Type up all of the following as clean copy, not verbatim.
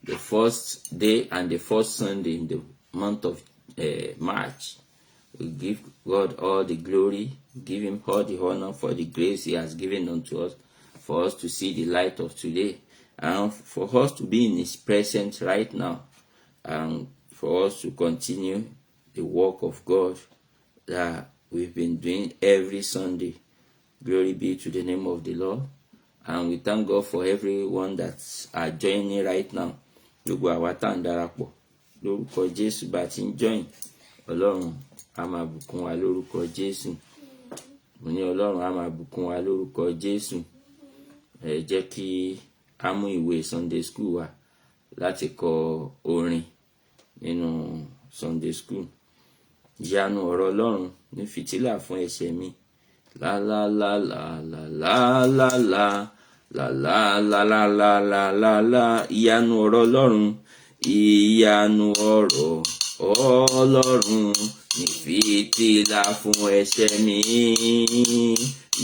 the first day and the first Sunday in the month of March. We give God all the glory, give him all the honor for the grace he has given unto us, for us to see the light of today, and for us to be in his presence right now, and for us to continue the work of God that we've been doing every Sunday. Glory be to the name of the Lord. And we thank God for everyone that's joining right now. Gbogbo àwa tá ń darapọ̀ lórúkọ Jésù bá ti ń join, Ọlọ́run á máa bùkún wa lórúkọ Jésù. Mo ní Ọlọ́run á máa bùkún wa lórúkọ Jésù. Jẹ́ kí a mú ìwé Sunday school wa láti kọ orin nínú Sunday school. Ìyanu ọ̀rọ̀ Ọlọ́run ní fìtílà fún ẹsẹ̀ mi. La la la la la la la la. La la la la la la la la. Ìyanu ọ̀rọ̀ Ọlọ́run, ìyanu ọ̀rọ̀ Ọlọ́run ní fìtílà fún ẹsẹ̀ mi,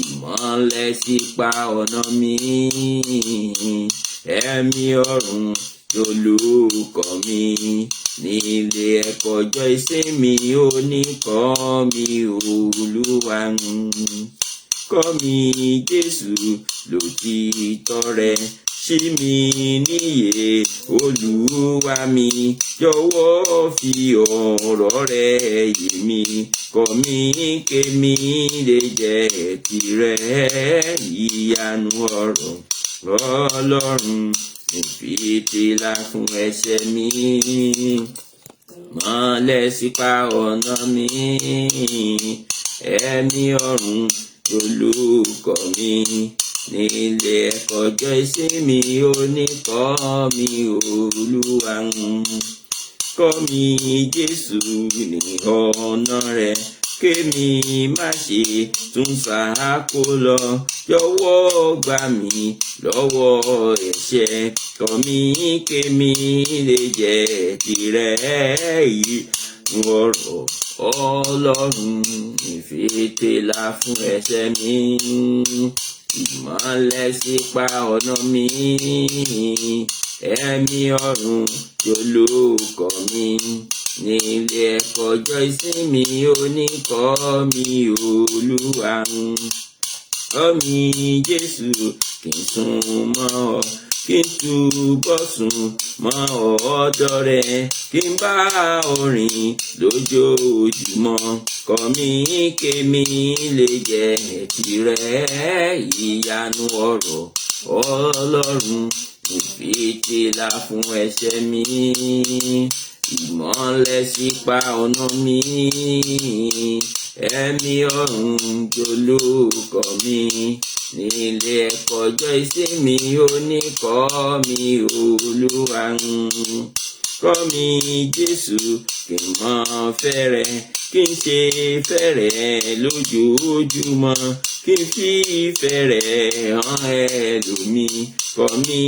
ìmọ́lẹ̀ sípa ọ̀nà mi, ẹ̀mí ọ̀run lolùkọ́ mi, nílé ẹ̀kọ́ ọjọ́ ìsinmi oníkọ́ mi Olúwa. Kọ́ mi Jésù lòtítọ́ rẹ, ṣí mi níyè Olúwa mi, jọ̀wọ́ fi ọ̀rọ̀ rẹ yé mi, kọ́ mi kémi lè jẹ́ tirẹ̀. Ìyanu ọ̀rọ̀ Ọlọ́run ní fìtílà fún ẹsẹ̀ mi, mọ́lẹ̀ sípa ọ̀nà mi, ẹ̀mí ọ̀run olùkọ́ mi, nílé ẹ̀kọ́ ọjọ́ ìsinmi oníkọ́ mi Olúwa. Kọ́ mi Jésù ní ọ̀nà rẹ, kémi má ṣe tún ṣáko lọ, jọ̀wọ́ gbà mí lọ́wọ́ ẹ̀ṣẹ̀, kọ́ mi kémi lè jẹ́ tirẹ̀. Ọ̀rọ̀ Ọlọ́run ìfìtílà fún ẹsẹ̀ mi, ìmọ́lẹ̀ sípa ọ̀nà mi, ẹ̀mí ọ̀run lolùkọ́ mi, nílé ẹ̀kọ́ ọjọ́ ìsinmi oníkọ́ mi Olúwa. Kọ́ mi Jésù kí n sún mọ́ ọ, kí n túbọ̀ sún mọ́ ọ̀dọ̀ rẹ, kí n bá ọ rìn lójoojúmọ́, kọ́ mi kémi lè jẹ́ tirẹ̀. Ìyanu ọ̀rọ̀ Ọlọ́run ìfìtílà fún ẹsẹ̀ mi, ìmọ́lẹ̀ sípa ọ̀nà mi, ẹ̀mí ọ̀run jolúkọ́ mi, nílé ẹ̀kọ́ ọjọ́ ìsinmi oníkọ́ mi Olúwa. Kọ́ mi Jésù kí n mọ̀ fẹ́rẹ̀, kí n ṣe fẹ́rẹ̀ lójoojúmọ́, kí n fi fẹ́rẹ̀ hàn ẹlòmíì, kọ́ mi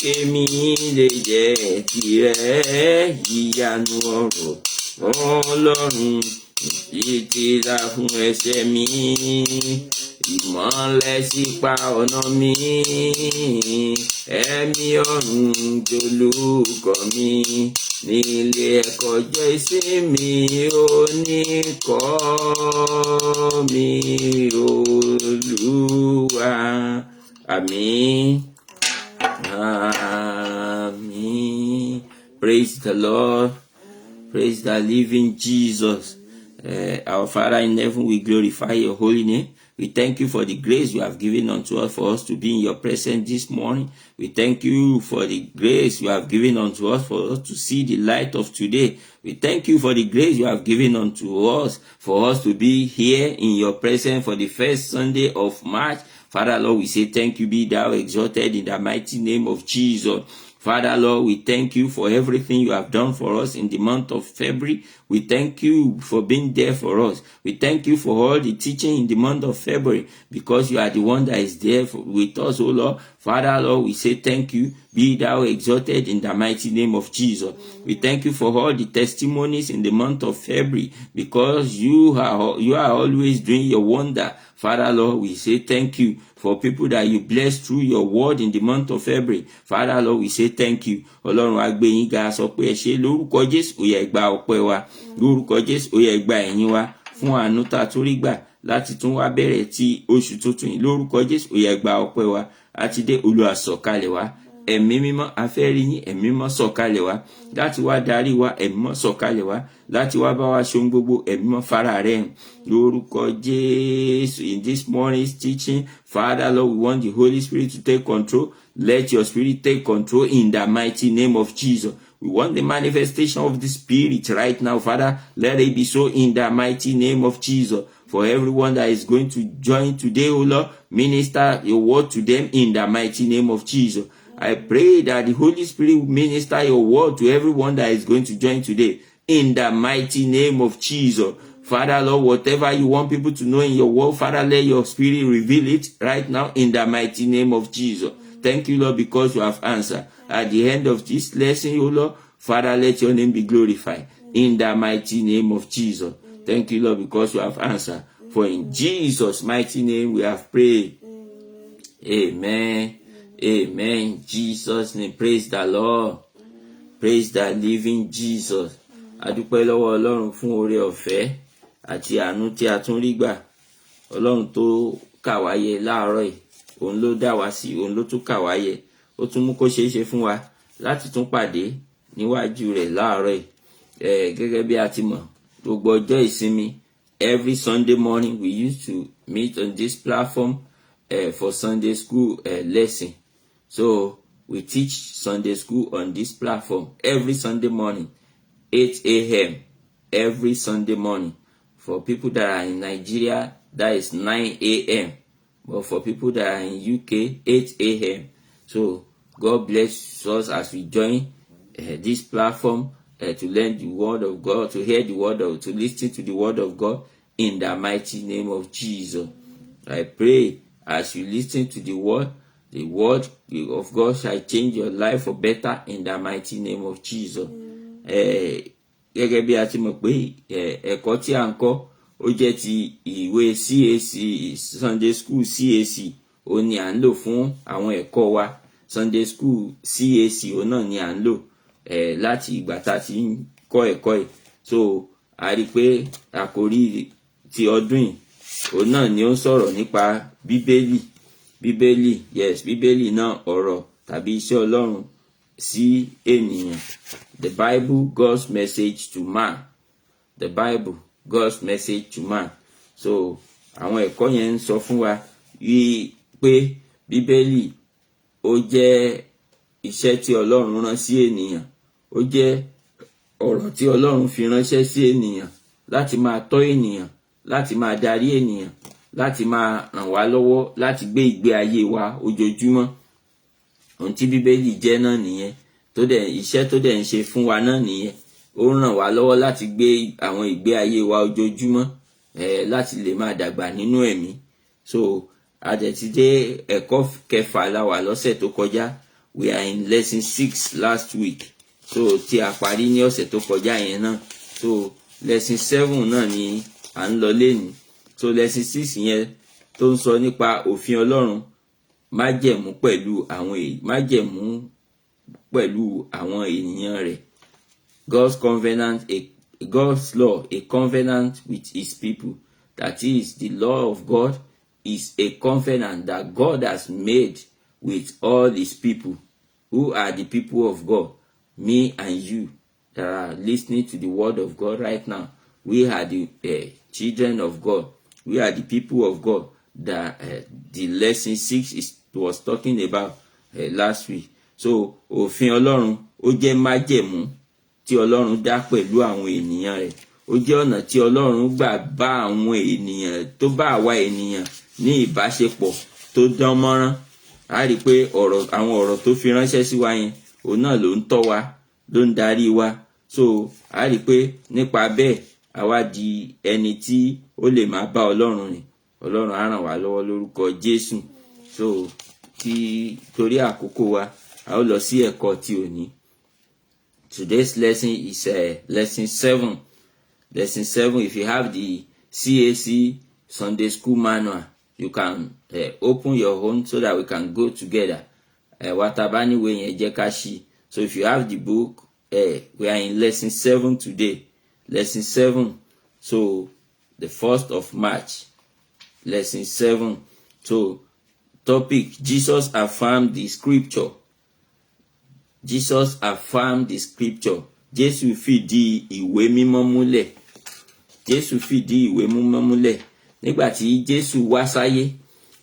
kémi lè jẹ́ tirẹ̀. Ìyanu ọ̀rọ̀ Ọlọ́run ìfìtílà fún ẹsẹ̀ mi, ìmọ́lẹ̀ sípa ọ̀nà mi, ẹ̀mí ọ̀run jolúkọ́ mi, nílé ẹ̀kọ́ ọjọ́ ìsinmi oníkọ́ mi Olúwa. Àmín. Àmín. Praise the Lord. Praise the living Jesus. Our Father in heaven, we glorify your holy name. We thank you for the grace you have given unto us for us to be in your presence this morning. We thank you for the grace you have given unto us for us to see the light of today. We thank you for the grace you have given unto us for us to be here in your presence for the first Sunday of March. Father, Lord, we say thank you, be thou exalted in the mighty name of Jesus. Father, Lord, we thank you for everything you have done for us in the month of February. We thank you for being there for us. We thank you for all the teaching in the month of February, because you are the one that is there with us, oh Lord. Father, Lord, we say thank you. Be thou exalted in the mighty name of Jesus. We thank you for all the testimonies in the month of February, because you are always doing your wonder. Father, Lord, we say thank you for people that you bless through your word in the month of February. Father, Lord, we say thank you. Ọlọ́run a gbé yín ga, sọ pé ẹ ṣé. Lórúkọ Jésù, ó yá ẹ gba ọpẹ́ wa. Lórúkọ Jésù, ó yá ẹ gba ẹ̀yìn wa fún àánú tá tún rí gbà láti tún wá bẹ̀rẹ̀ tí oṣù tuntun yìí. Lórúkọ Jésù, ó yá ẹ gba ọpẹ́ wa. Àti dé, Olúwa sọ̀kalẹ̀ wá. Ẹ̀mí mímọ́, a fẹ́ rí yín. Ẹ̀mí mímọ́ sọ̀kalẹ̀ wá láti wá darí wa. Ẹ̀mí mímọ́ sọ̀kalẹ̀ wá láti wá bá wa ṣe ohun gbogbo. Ẹ̀mí mímọ́ fara rẹ̀ hàn. Lórúkọ Jésù, in this morning's teaching, Father, Lord, we want the Holy Spirit to take control. Let your Spirit take control in the mighty name of Jesus. We want the manifestation of the Spirit right now, Father. Let it be so in the mighty name of Jesus. For everyone that is going to join today, O Lord, minister your word to them in the mighty name of Jesus. I pray that the Holy Spirit will minister your word to everyone that is going to join today in the mighty name of Jesus. Father, Lord, whatever you want people to know in your word, Father, let your Spirit reveal it right now in the mighty name of Jesus. Thank you, Lord, because you have answered. At the end of this lesson, O Lord, Father, let your name be glorified in the mighty name of Jesus. Thank you, Lord, because you have answered. For in Jesus' mighty name we have prayed. Amen. Amen. Jesus' name. Praise the Lord. Praise the living Jesus. Adúpẹ́ lọ́wọ́ Ọlọ́run fún oore ọ̀fẹ́ àti àánú tí a tún rí gbà. Ọlọ́run tó kà wá yẹ láàárọ̀ yìí, òun ló dá wa sí, òun ló tún kà wá yẹ. Ó tún mú kó ṣeé ṣe fún wa láti tún pàdé níwájú rẹ̀ láàárọ̀ yìí. Gẹ́gẹ́ bí a ti mọ̀, gbogbo ọjọ́ ìsinmi, every Sunday morning we used to meet on this platform for Sunday school lesson. So we teach Sunday school on this platform every Sunday morning, 8 a.m. every Sunday morning. For people that are in Nigeria, that is 9 a.m. But for people that are in UK, 8 a.m. So God bless us as we join this platform to learn the word of God, to hear the word of, to listen to the word of God in the mighty name of Jesus. I pray as you listen to the word of God shall change your life for better in the mighty name of Jesus. Gẹ́gẹ́ bí a ti mọ̀ pé ẹ̀kọ́ tí a ń kọ́ ó jẹ́ ti ìwé CAC Sunday School CAC ó ní à ń lò fún àwọn ẹ̀kọ́ wa. Sunday School CAC ó náà ni à ń lò láti ìgbà tá a ti ń kọ́ ẹ̀kọ́ yìí. So a rí pé àkòrí ti ọdún yìí ó náà ni ó ń sọ̀rọ̀ nípa Bíbélì, yes, Bíbélì náà ọ̀rọ̀ tàbí iṣẹ́ Ọlọ́run sí ènìyàn. The Bible, God's message to man. The Bible, God's message to man. So àwọn ẹ̀kọ́ yẹn ń sọ fún wa pé Bíbélì ó jẹ́ iṣẹ́ tí Ọlọ́run rán sí ènìyàn. Ó jẹ́ ọ̀rọ̀ tí Ọlọ́run fi ránṣẹ́ sí ènìyàn láti máa tọ́ ènìyàn, láti máa darí ènìyàn, láti máa ràn wá lọ́wọ́ láti gbé ìgbé ayé wa ojoojúmọ́. Ohun tí Bíbélì jẹ́ náà nìyẹn. Iṣẹ́ tó dẹ̀ ń ṣe fún wa náà nìyẹn. Ó ràn wá lọ́wọ́ láti gbé àwọn ìgbé ayé wa ojoojúmọ́ láti lè máa dàgbà nínú ẹ̀mí. So a dẹ̀ ti dé ẹ̀kọ́ kẹfà la wà lọ́sẹ̀ tó kọjá. We are in lesson 6 last week. So tí a parí ní ọ̀sẹ̀ tó kọjá yẹn náà. So lesson 7 náà ni à ń lọ lénìí. So lesson 6 yẹn tó ń sọ nípa òfin Ọlọ́run, májẹ̀mú pẹ̀lú àwọn ènìyàn rẹ̀. God's law, a covenant with his people. That is, the law of God is a covenant that God has made with all his people. Who are the people of God? Me and you that are listening to the word of God right now. We are the children of God. We are the people of God that the lesson 6 was talking about last week. So òfin Ọlọ́run ó jẹ́ májẹ̀mú tí Ọlọ́run dá pẹ̀lú àwọn ènìyàn rẹ̀. Ó jẹ́ ọ̀nà tí Ọlọ́run gbà bá àwọn ènìyàn tó bá àwa ènìyàn ní ìbáṣepọ̀ tó dán mọ́rán. A rí pé àwọn ọ̀rọ̀ tó fi ránṣẹ́ sí wa yẹn òun náà ló ń tọ́ wa, ló ń darí wa. So a rí pé nípa bẹ́ẹ̀ àwa di ẹni tí ó lè máa bá Ọlọ́run rìn. Ọlọ́run á ràn wá lọ́wọ́ lórúkọ Jésù. So tí torí àkókò wa a ó lọ sí ẹ̀kọ́ tí òní. Today's lesson is lesson 7. Lesson 7, if you have the CAC Sunday School Manual, you can open your own so that we can go together. Watabani we yẹn jẹ́ ká ṣí. So if you have the book, we are in lesson 7 today. Lesson 7. So the 1st of March. Lesson 7. So topic, Jesus affirmed the scripture. Jesus affirmed the scripture. Jésù fìdí ìwé mímọ́ múlẹ̀. Jésù fìdí ìwé mímọ́ múlẹ̀. Nígbà tí Jésù wá sáyé,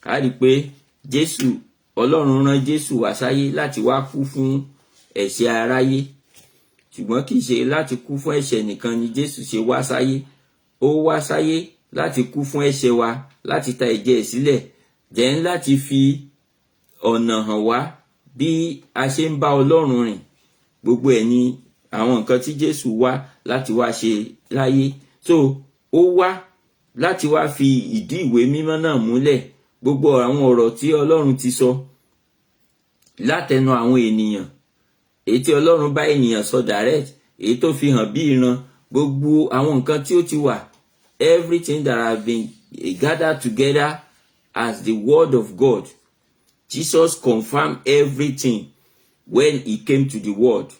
a rí pé Jésù, Ọlọ́run rán Jésù wá sáyé láti wá kú fún ẹ̀ṣẹ̀ aráyé. Ṣùgbọ́n kì í ṣe láti kú fún ẹ̀ṣẹ̀ nìkan ni Jésù ṣe wá sáyé. Ó wá sáyé láti kú fún ẹ̀ṣẹ̀ wa, láti ta ẹ̀jẹ̀ sílẹ̀, then láti fi ọ̀nà hàn wá bí a ṣe ń bá Ọlọ́run rìn. Gbogbo ẹ̀ ni àwọn nǹkan tí Jésù wá láti wá ṣe láyé. So ó wá láti wá fi ìdí ìwé mímọ́ náà múlẹ̀. Gbogbo àwọn ọ̀rọ̀ tí Ọlọ́run ti sọ látẹnu àwọn ènìyàn, èyí tí Ọlọ́run bá ènìyàn sọ direct, èyí tó fi hàn bí ìran, gbogbo àwọn nǹkan tí ó ti wà, everything that has been gathered together as the word of God. Jesus confirmed everything when he came to the world,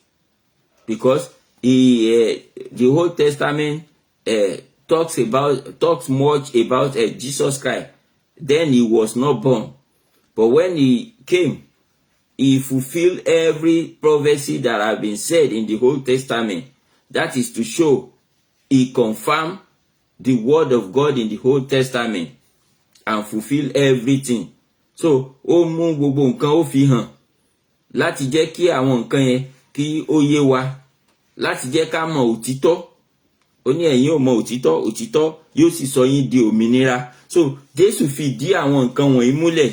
because the Old Testament talks much about Jesus Christ. Then he was not born, but when he came, he fulfilled every prophecy that had been said in the Old Testament. That is to show he confirmed the word of God in the Old Testament and fulfilled everything. So ó mú gbogbo nǹkan ó fi hàn láti jẹ́ kí àwọn nǹkan yẹn kí ó yé wa, láti jẹ́ ká mọ̀ òtítọ́. Ó ní ẹ̀yin ò mọ̀ òtítọ́, òtítọ́ yóò sì sọ yín di òmìnira. So Jésù fi ìdí àwọn nǹkan wọ̀nyí múlẹ̀.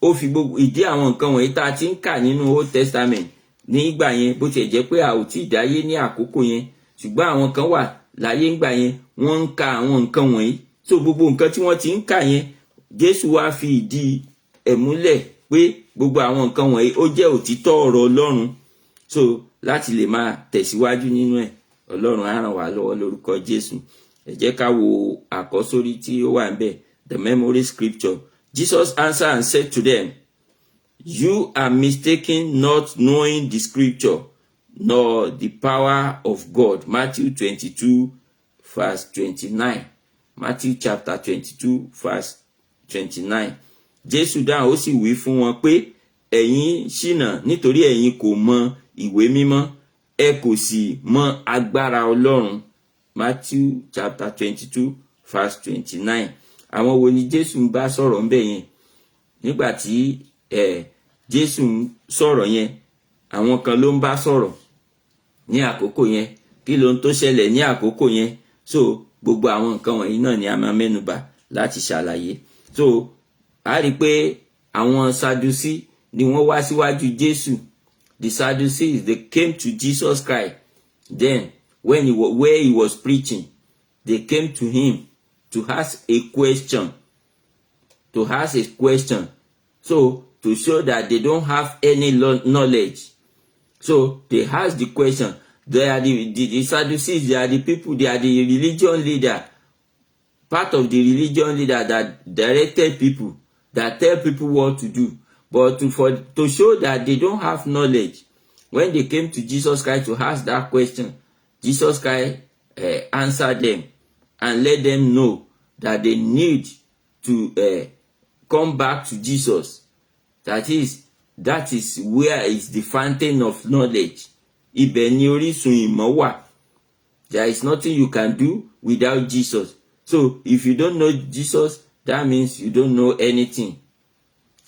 Ó fi gbogbo ìdí àwọn nǹkan wọ̀nyí tá a ti ń kà nínú Old Testament nígbà yẹn, bó tiẹ̀ jẹ́ pé a ò tí ì dáyé ní àkókò yẹn, ṣùgbọ́n àwọn kan wà láyé ńgbà yẹn wọ́n ń ka àwọn nǹkan wọ̀nyí. So gbogbo nǹkan tí wọ́n ti ń kà yẹn, Jésù wá fi ìdí ẹ̀ múlẹ̀ pé gbogbo àwọn nǹkan wọ̀nyí ó jẹ́ òtítọ́ ọ̀rọ̀ Ọlọ́run. So láti lè máa tẹ̀síwájú nínú ẹ̀, Ọlọ́run á ràn wá lọ́wọ́ lórúkọ Jésù. Ẹ jẹ́ ká wo àkọ́sórí tí ó wà ńbẹ̀, the memory scripture. Jesus answered and said to them, "You are mistaken, not knowing the scripture, nor the power of God." Matthew 22, verse 29. Matthew chapter 22, verse 29. Jésù dáhùn ó sì wí fún wọn pé, ẹ̀yin ṣìnà nítorí ẹ̀yin kò mọ ìwé mímọ́, ẹ kò sì mọ agbára Ọlọ́run. Matthew chapter 22, verse 29. Àwọn wo ni Jésù ń bá sọ̀rọ̀ ńbẹ̀ yẹn? Nígbà tí Jésù ń sọ̀rọ̀ yẹn, àwọn kan ló ń bá sọ̀rọ̀ ní àkókò yẹn. Kí ló ń tó ṣẹlẹ̀ ní àkókò yẹn? So gbogbo àwọn nǹkan wọ̀nyí náà ni a máa mẹ́nubà láti ṣàlàyé. So a rí pé àwọn Sadducee ni wọ́n wá síwájú Jésù. The Sadducees, they came to Jesus Christ. Then where he was preaching, they came to him to ask a question. So to show that they don't have any knowledge. So they asked the question. They are the Sadducees, they are the people, they are the religion leader. Part of the religion leader that directed people, that tell people what to do. But to show that they don't have knowledge, when they came to Jesus Christ to ask that question, Jesus Christ answered them and let them know that they need to come back to Jesus. That is where is the fountain of knowledge. Ibẹ̀ ni orísun ìmọ̀ wà. There is nothing you can do without Jesus. So if you don't know Jesus, that means you don't know anything.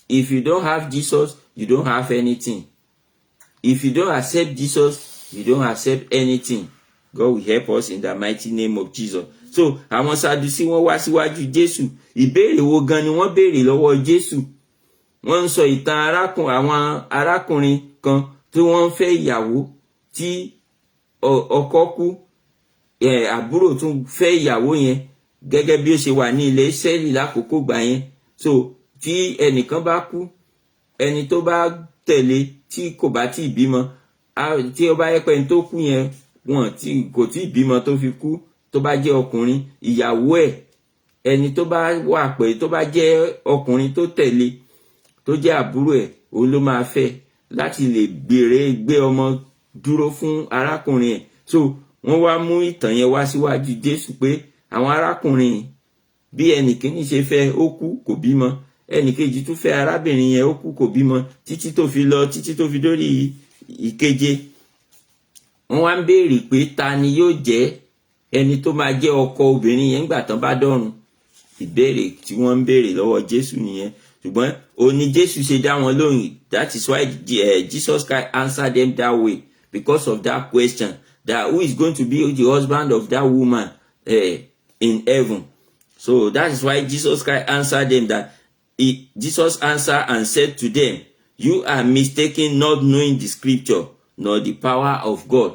If you don't have Jesus, you don't have anything. If you don't accept Jesus, you don't accept anything. God will help us in the mighty name of Jesus. So àwọn Sadducee wọ́n wá síwájú Jésù. Ìbéèrè wo gan ni wọ́n béèrè lọ́wọ́ Jésù? Wọ́n ń sọ ìtàn àwọn arákùnrin kan tí wọ́n ń fẹ́ ìyàwó tí ọkọ kú, àbúrò tún fẹ́ ìyàwó yẹn gẹ́gẹ́ bí ó ṣe wà ní ilẹ̀ Ísírẹ́lì lákòókò gbà yẹn. So tí ẹnìkan bá kú, ẹni tó bá tẹ̀lé tí kò bá tí ì bímọ, tí ó bá yẹ pé ẹni tó kú yẹn kò tí ì bímọ tó fi kú, tó bá jẹ́ ọkùnrin, ìyàwó ẹ̀, ẹni tó bá wà pé tó bá jẹ́ ọkùnrin tó tẹ̀lé tó jẹ́ àbúrò ẹ̀, òun ló máa fẹ́ láti lè gbé ọmọ dúró fún arákùnrin ẹ̀. So wọ́n wá mú ìtàn yẹn wá síwájú Jésù pé àwọn arákùnrin bí ẹnìkíní ṣe fẹ́, ó kú kò bímọ, ẹnìkejì tún fẹ́ arábìnrin yẹn, ó kú kò bímọ, títí tó fi dórí ìkeje. Wọ́n wá ń béèrè pé ta ni yóò jẹ́ ẹni tó máa jẹ́ ọkọ obìnrin yẹn nígbà tán bá dọ̀run. Ìbéèrè tí wọ́n ń béèrè lọ́wọ́ Jésù nìyẹn. Ṣùgbọ́n ó ní Jésù ṣe dá wọn lóhùn. That is why Jesus Christ answered them that way, because of that question, that who is going to be the husband of that woman in heaven. So that is why Jesus Christ answered them that Jesus answered and said to them, you are mistaken, not knowing the scripture nor the power of God.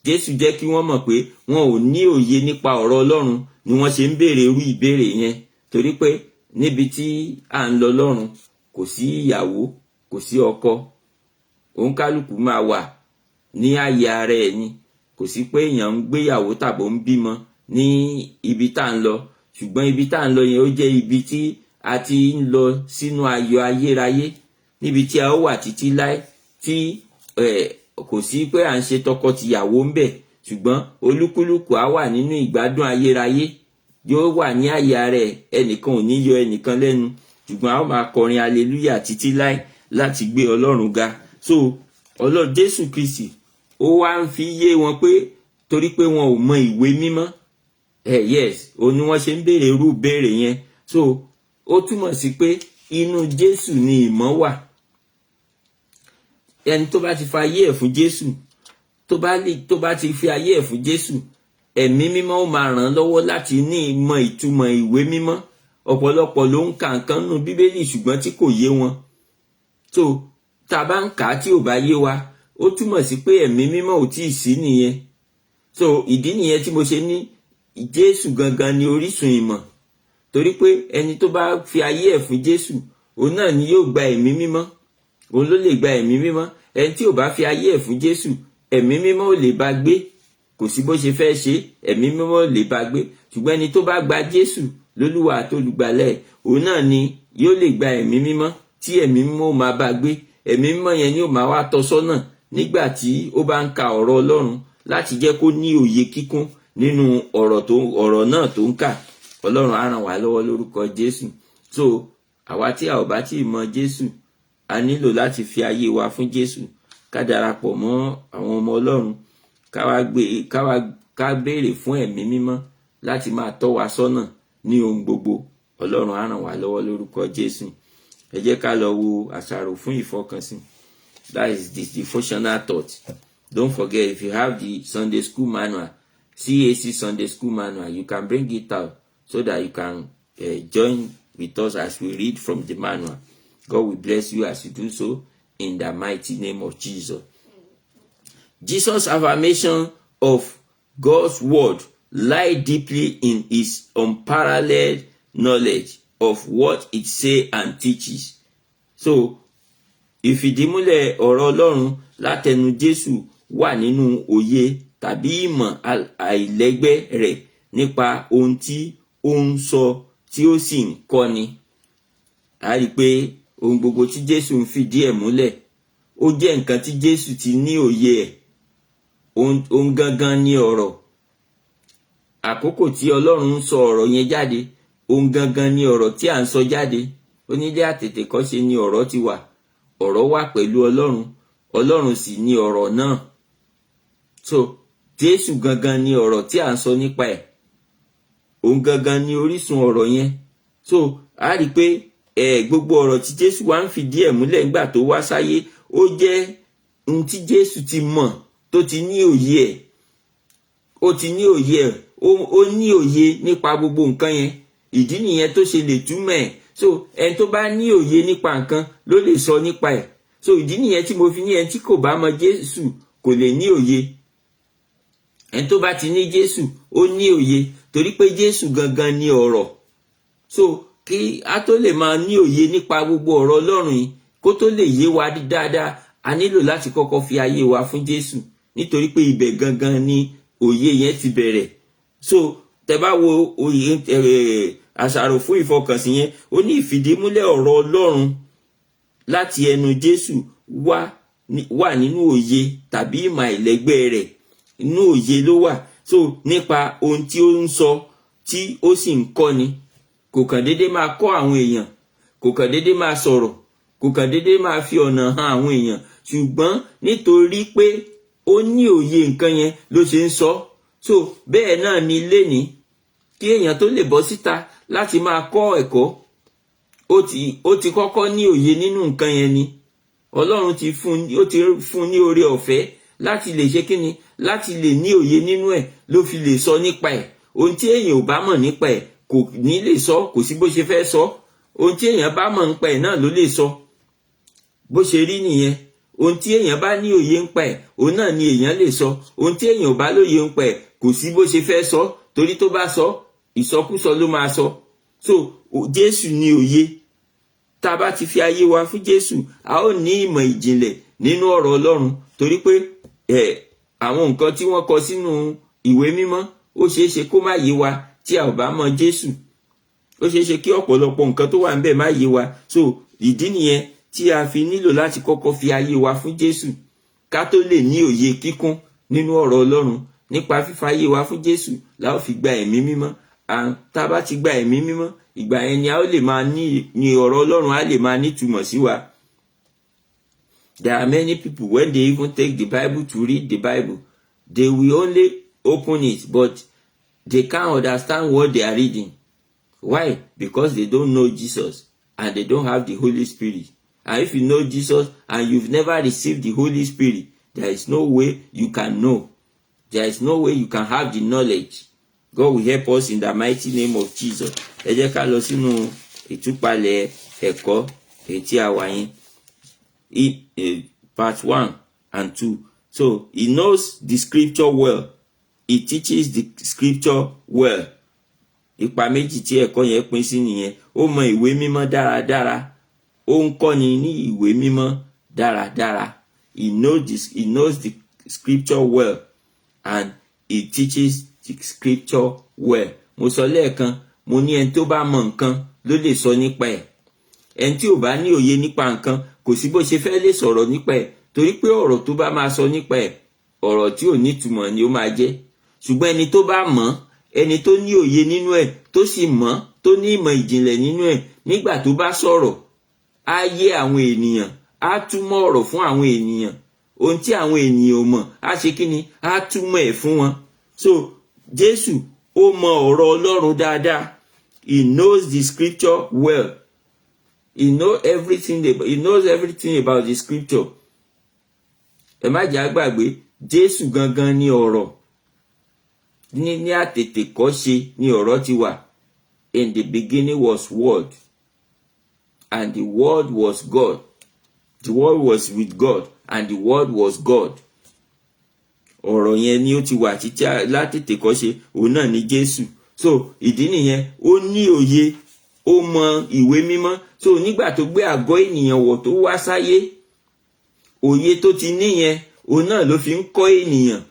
Jésù jẹ́ kí wọ́n mọ̀ pé wọn ò ní òye nípa ọ̀rọ̀ Ọlọ́run ni wọ́n ṣe ń béèrè irú ìbéèrè yẹn. Torí pé níbi tí à ń lọ lọ́run kò sí ìyàwó, kò sí ọkọ, òǹkálùkù máa wà ní ààyè ara ẹ̀ ni. Kò sí pé èèyàn ń gbéyàwó tàbí ń bímọ ní ibi tá ń lọ. Ṣùgbọ́n ibi tá ń lọ yẹn ó jẹ́ ibi tí a ti ń lọ sínú ayọ̀ ayérayé, níbi tí a ó wà títí láé, tí kò sí pé à ń ṣe tọkọtìyàwó ń bẹ̀, ṣùgbọ́n olúkúlùkù á wà nínú ìgbádùn ayérayé, yóò wà ní ààyè ara ẹ̀, ẹnìkan ò ní yọ ẹnìkan lẹ́nu, ṣùgbọ́n a ó máa kọrin hallelujah títí láé láti gbé Ọlọ́run ga. So Jésù Kristi ó wá ń fi yé wọn pé torí pé wọn ò mọ ìwé mímọ́, yes, ó ní wọ́n ṣe ń béèrè irú béèrè yẹn. So ó túmọ̀ sí pé inú Jésù ni ìmọ̀ wà. Ẹni tó bá ti fi ayé ẹ̀ fún Jésù, tó bá ti fi ayé ẹ̀ fún Jésù, ẹ̀mí mímọ́ ó máa ràn án lọ́wọ́ láti ní ìmọ̀ ìtumọ̀ ìwé mímọ́. Ọ̀pọ̀lọpọ̀ ló ń ka nǹkan nínú Bíbélì ṣùgbọ́n tí kò yé wọn. So tá a bá ń kà á tí ò bá yé wa, ó túmọ̀ sí pé ẹ̀mí mímọ́ ò tíì sí nìyẹn. So ìdí nìyẹn tí mo ṣe ní Jésù gangan ni orísun ìmọ̀. Torí pé ẹni tó bá fi ayé ẹ̀ fún Jésù, òun náà ni yóò gba ẹ̀mí mímọ́. Òun ló lè gba ẹ̀mí mímọ́. Ẹni tí ò bá fi ayé ẹ̀ fún Jésù, ẹ̀mí mímọ́ ò lè bá gbé. Kò sí bó ṣe fẹ́ ṣe, ẹ̀mí mímọ́ ò lè bá gbé. Ṣùgbọ́n ẹni tó bá gba Jésù lólúwa àti olùgbàlà ẹ̀, òun náà ni yóò lè gba ẹ̀mí mímọ́, tí ẹ̀mí mímọ́ ò máa bá gbé. Ẹ̀mí mímọ́ yẹn ni ó máa wá tọ́ sọ́nà nígbà tí ó bá ń ka ọ̀rọ̀ Ọlọ́run, láti jẹ́ kó ní òye kíkún nínú ọ̀rọ̀ náà tó ń kà. Ọlọ́run á ràn wá lọ́wọ́ lórúkọ Jésù. So àwa tí a ò bá tí ì mọ Jésù, a nílò láti fi ayé wa fún Jésù, ká darapọ̀ mọ́ àwọn ọmọ Ọlọ́run, ká béèrè fún ẹ̀mí mímọ́ láti máa tọ́ wa sọ́nà ní ohun gbogbo. Ọlọ́run á ràn wá lọ́wọ́ lórúkọ Jésù. Ẹ jẹ́ ká lọ wo àṣàrò fún ìfọkànsìn. That is the devotional thought. Don't forget, if you have the Sunday school manual, CAC Sunday school manual, you can bring it out so that you can join with us as we read from the manual. God will bless you as you do so in the mighty name of Jesus. Jesus' affirmation of God's word lie deeply in his unparalleled knowledge of what it says and teaches. So, ìfìdímúlẹ̀ ọ̀rọ̀ Ọlọ́run látẹnu Jésù wà nínú òye tàbí ìmọ̀ àìlẹ́gbẹ́ rẹ̀ nípa ohun tí ó ń sọ tí ó sì ń kọ́ni. A rí pé ohun gbogbo tí Jésù ń fìdí ẹ̀ múlẹ̀, ó jẹ́ nǹkan tí Jésù ti ní òye ẹ̀. Ohun gangan ni ọ̀rọ̀. Àkókò tí Ọlọ́run ń sọ ọ̀rọ̀ yẹn jáde, ohun gangan ni ọ̀rọ̀ tí à ń sọ jáde. Onílé àtètèkọ́ṣe ni ọ̀rọ̀ ti wà. Ọ̀rọ̀ wà pẹ̀lú Ọlọ́run, Ọlọ́run sì ni ọ̀rọ̀ náà. So Jésù gangan ni ọ̀rọ̀ tí à ń sọ nípa ẹ̀. Òun gangan ni orísun ọ̀rọ̀ yẹn. So a rí pé gbogbo ọ̀rọ̀ tí Jésù wá ń fìdí ẹ̀ múlẹ̀ nígbà tó wá sáyé, ó jẹ́ ohun tí Jésù ti mọ̀, tó ti ní òye ẹ̀. Ó ti ní òye ẹ̀, ó ní òye nípa gbogbo nǹkan yẹn. Ìdí nìyẹn tó ṣe lè túmọ̀ ẹ̀. So ẹni tó bá ní òye nípa nǹkan ló lè sọ nípa ẹ̀. So ìdí nìyẹn tí mo fi ní ẹni tí kò bá mọ Jésù kò lè ní òye. Ẹni tó bá ti ní Jésù ó ní òye, torí pé Jésù gangan ni ọ̀rọ̀. So kí a tó lè máa ní òye nípa gbogbo ọ̀rọ̀ Ọlọ́run yìí, kó tó lè yé wa dáadáa a nílò láti kọ́kọ́ fi ayé wa fún Jésù, nítorí pé ibẹ̀ gangan ni òye yẹn ti bẹ̀rẹ̀. So tẹ́ bá wo òye àṣàrò fún ìfọkànsìn yẹn, ó ní ìfìdímúlẹ̀ ọ̀rọ̀ Ọlọ́run láti ẹnu Jésù wà nínú òye tàbí ìmọ̀ àìlẹ́gbẹ́ rẹ̀, inú òye ló wà. So nípa ohun tí ó ń sọ tí ó sì ń kọ́ni, kò kàn déédé máa kọ́ àwọn èèyàn, kò kàn déédé máa sọ̀rọ̀, kò kàn déédé máa fi ọ̀nà hàn àwọn èèyàn, ṣùgbọ́n nítorí pé ó ní òye nǹkan yẹn ló ṣe ń sọ. So bẹ́ẹ̀ náà ni lénìí, kí èèyàn tó lè bọ́ síta láti máa kọ́ ẹ̀kọ́, ó ti kọ́kọ́ ní òye nínú nǹkan yẹn ni. Ọlọ́run ti fún ní oore ọ̀fẹ́ láti lè ṣe kíni, láti lè ní òye nínú ẹ̀, ló fi lè sọ nípa ẹ̀. Ohun tí èèyàn ò bá mọ̀ nípa ẹ̀ kò ní lè sọ, kò sí bó ṣe fẹ́ sọ. Ohun tí èèyàn bá mọ̀ nípa ẹ̀ náà ló lè sọ. Bó ṣe rí nìyẹn. Ohun tí èèyàn bá ní òye nípa ẹ̀, òun náà ni èèyàn lè sọ. Ohun tí èèyàn ò bá lóye nípa ẹ̀ kò sí bó ṣe fẹ́ sọ, torí tó bá sọ ìsọkúsọ ló máa sọ. So Jésù ní òye. Tá a bá ti fi ayé wa fún Jésù, a ó ní ìmọ̀ ìjìnlẹ̀ nínú ọ̀rọ̀ Ọlọ́run, torí pé àwọn nǹkan tí wọ́n kọ sínú ìwé mímọ́ ó ṣeé ṣe kó má yé wa tí a ò bá mọ̀ Jésù. Ó ṣeé ṣe kí ọ̀pọ̀lọpọ̀ nǹkan tó wà ńbẹ̀ má yé wa. So ìdí nìyẹn tí a fi nílò láti kọ́kọ́ fi ayé wa fún Jésù ká tó lè ní òye kíkún nínú ọ̀rọ̀ Ọlọ́run. Nípa fífa ayé wa fún Jésù la ó fi gba ẹ̀mí mímọ́. Tá a bá ti gba ẹ̀mí mímọ́, ìgbà yẹn ni a ó lè máa ní ọ̀rọ̀ Ọlọ́run á lè máa nítumọ̀ sí wa. There are many people, when they even take the Bible to read the Bible, they will only open it, but they can't understand what they are reading. Why? Because they don't know Jesus and they don't have the Holy Spirit. And if you know Jesus and you've never received the Holy Spirit, there is no way you can know. There is no way you can have the knowledge. God will help us in the mighty name of Jesus. Ẹ jẹ́ ká lọ sínú ìtúpalẹ̀ ẹ̀kọ́ tí a wà yẹn. Part 1 and 2. So he knows the scripture well. He teaches the scripture well. Ipa méjì tí ẹ̀kọ́ yẹn pín sí nìyẹn. Ó mọ ìwé mímọ́ dáradára. Ó ń kọ́ni ní ìwé mímọ́ dáradára. He knows the scripture well and he teaches the scripture well. Mo sọ lẹ́ẹ̀kan, mo ní ẹni tó bá mọ nǹkan ló lè sọ nípa ẹ̀. Ẹni tí ò bá ní òye nípa nǹkan kò sí bó ṣe fẹ́ lè sọ̀rọ̀ nípa ẹ̀, torí pé ọ̀rọ̀ tó bá máa sọ nípa ẹ̀, ọ̀rọ̀ tí ò nítumọ̀ ni ó máa jẹ́. Ṣùgbọ́n ẹni tó bá mọ̀, ẹni tó ní òye nínú ẹ̀, tó sì mọ̀, tó ní ìmọ̀ ìjìnlẹ̀ nínú ẹ̀, nígbà tó bá sọ̀rọ̀, á yé àwọn ènìyàn, á túmọ̀ ọ̀rọ̀ fún àwọn ènìyàn. Ohun tí àwọn ènìyàn ò mọ̀, á ṣe kíni, á túmọ̀ ẹ̀ fún wọn. So Jésù ó mọ ọ̀rọ̀ Ọlọ́run dáadáa. He knows the scripture well. He knows everything about the scripture. Ẹ má jẹ́ àgbàgbé, Jésù gangan ni ọ̀rọ̀. Ní àtètèkọ́ṣe ni ọ̀rọ̀ ti wà. In the beginning was Word, and the Word was God. The Word was with God, and the Word was God. Ọ̀rọ̀ yẹn ni ó ti wà títí látètèkọ́ṣe, òun náà ni Jésù. So ìdí nìyẹn, ó ní òye, ó mọ ìwé mímọ́. So nígbà tó gbé àgọ́ ènìyàn wọ̀ tó wá sáyé, òye tó ti níyẹn, òun náà ló fi ń kọ́ ènìyàn.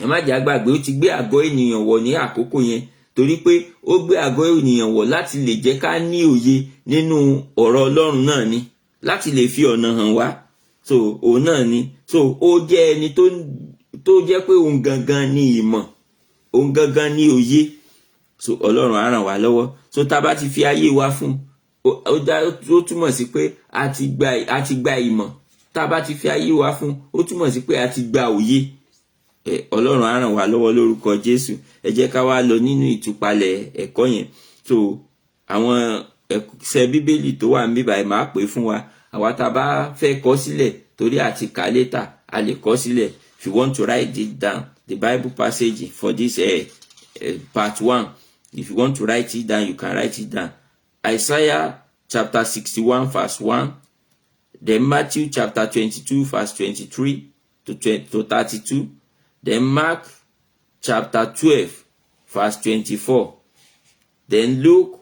Ẹ má jẹ́ àgbàgbé, ó ti gbé àgọ́ ènìyàn wọ̀ ní àkókò yẹn, torí pé ó gbé àgọ́ ènìyàn wọ̀ láti lè jẹ́ ká ní òye nínú ọ̀rọ̀ Ọlọ́run náà ni, láti lè fi ọ̀nà hàn wá. So òun náà ni. So ó jẹ́ ẹni tó jẹ́ pé òun gangan ni ìmọ̀, òun gangan ni òye. So Ọlọ́run á ràn wá lọ́wọ́. So tá bá ti fi ayé wa fún, ó túmọ̀ sí pé a ti gba ìmọ̀. Tá bá ti fi ayé wa fún, ó túmọ̀ sí pé a ti gba òye. Ọlọ́run á ràn wá lọ́wọ́ lórúkọ Jésù. Ẹ jẹ́ ká wá lọ nínú ìtúpalẹ̀ ẹ̀kọ́ yẹn. So àwọn ẹsẹ̀ Bíbélì tó wà níbí báyìí máa pè fún wa. Àwa tá bá fẹ́ kọ sílẹ̀, torí àti kà later, a lè kọ sílẹ̀. If you want to write it down, the Bible passage for this part 1, if you want to write it down, you can write it down. Isaiah chapter 61 verse 1, then Matthew chapter 22 verse 23 to 32, then Mark chapter 12 verse 24, then Luke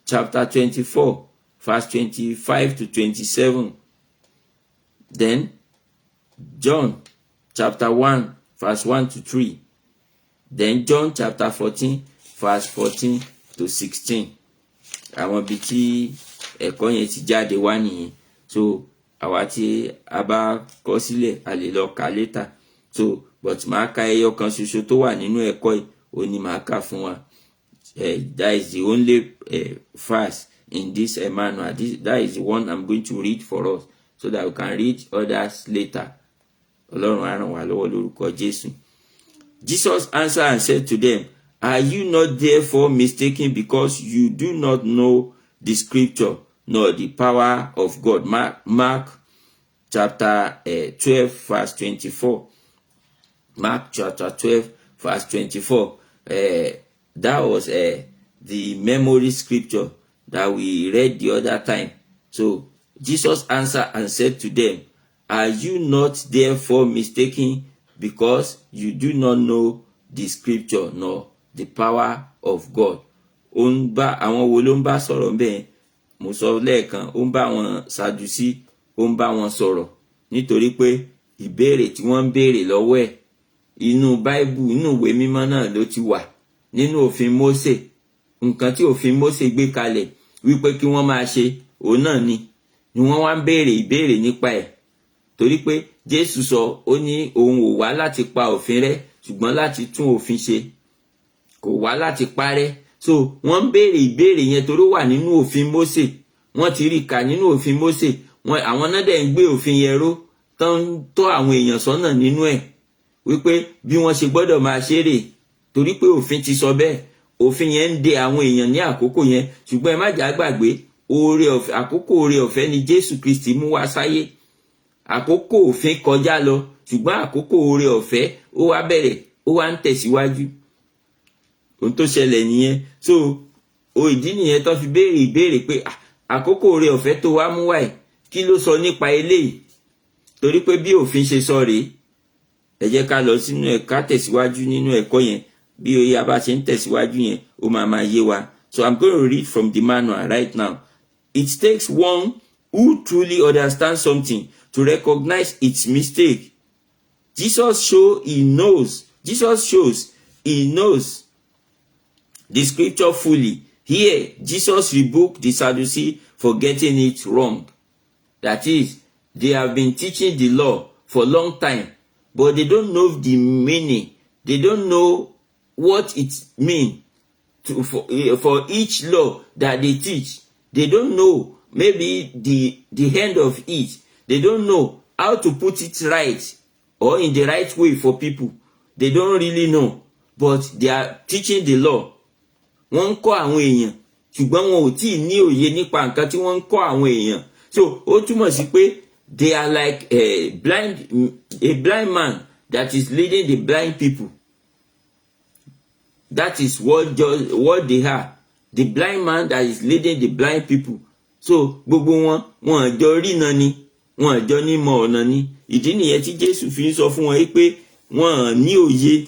chapter 24 verse 25 to 27. Then John chapter 1 verse 1 to 3. Then John chapter 14 verse 14 to 16. Àwọn bí tí ẹ̀kọ́ yẹn ti jáde wá nìyẹn. So àwa tí a bá kọ sílẹ̀ a lè lọ kà later. So but màá ka ẹyọ kan ṣoṣo tó wà nínú ẹ̀kọ́ yìí ó ní màá kà fún wa. That is the only verse in this manual. That is the one I'm going to read for us so that we can read others later. Ọlọ́run á ràn wá lọ́wọ́ lórúkọ Jésù. Jesus answered and said to them, "Are you not therefore mistaken because you do not know the scripture nor the power of God?" Mark chapter 12 verse 24. Mark chapter 12 verse 24. That was the memory scripture that we read the other time. So Jesus answered and said to them, "Are you not therefore mistaken because you do not know the scripture nor the power of God?" Ó ń bá àwọn wo ló ń bá sọ̀rọ̀ ńbẹ̀? Mo sọ lẹ́ẹ̀kan, ó ń bá wọn Sadducee, ó ń bá wọn sọ̀rọ̀ nítorí pé ìbéèrè tí wọ́n ń béèrè lọ́wọ́ ẹ̀ inú Bible, inú ìwé mímọ́ náà ló ti wà, nínú òfin Mósè. Nǹkan tí òfin Mósè gbé kalẹ̀ wípé kí wọ́n máa ṣe, òun náà ni wọ́n wá ń béèrè ìbéèrè nípa ẹ̀. Torí pé Jésù sọ, ó ní òun ò wá láti pa òfin rẹ́ ṣùgbọ́n láti tún òfin ṣe, kò wá láti parẹ́. So wọ́n ń béèrè ìbéèrè yẹn torí ó wà nínú òfin Mósè, wọ́n ti rí kà nínú òfin Mósè, àwọn náà dẹ̀ ń gbé òfin yẹn ró tán ń tọ́ àwọn èèyàn sọ́nà nínú ẹ̀ wípé bí wọ́n ṣe gbọ́dọ̀ máa ṣe rè, torí pé òfin ti sọ bẹ́ẹ̀. Òfin yẹn ń de àwọn èèyàn ní àkókò yẹn, ṣùgbọ́n ẹ má jà gbàgbé àkókò oore ọ̀fẹ́ ni Jésù Kristi mú wá sáyé. Àkókò òfin kọjá lọ, ṣùgbọ́n àkókò oore ọ̀fẹ́ ó wá bẹ̀rẹ̀, ó wá ń tẹ̀síwájú. Ohun tó ṣẹlẹ̀ nìyẹn. So ìdí nìyẹn tó fi béèrè ìbéèrè pé àkókò oore ọ̀fẹ́ tó wá mú wá ẹ̀, kí ló sọ nípa eléyìí? Torí pé bí òfin ṣe sọ rèé, ẹ jẹ́ ká lọ sínú ẹ̀ka tẹ̀síwájú nínú ẹ̀kọ́ yẹn. Bí oyè abá ṣe ń tẹ̀síwájú yẹn, ó máa yé wa. So I'm going to read from the manual right now. It takes one who truly understands something to recognize its mistake. Jesus shows he knows the scripture fully. Here, Jesus rebuked the Sadducees for getting it wrong. That is, they have been teaching the law for a long time, but they don't know the meaning. They don't know what it means for each law that they teach. They don't know maybe the end of it. They don't know how to put it right or in the right way for people. They don't really know, but they are teaching the law. Wọ́n ń kọ́ àwọn èèyàn, ṣùgbọ́n wọn ò tíì ní òye nípa nǹkan tí wọ́n ń kọ́ àwọn èèyàn. So ó túmọ̀ sí pé they are like a blind man that is leading the blind people. That is what they are. The blind man that is leading the blind people. So gbogbo wọn àjọ rína ni, wọn àjọ ní mọ ọ̀nà ni. Ìdí nìyẹn tí Jésù fi ń sọ fún wọn pé wọn ní òye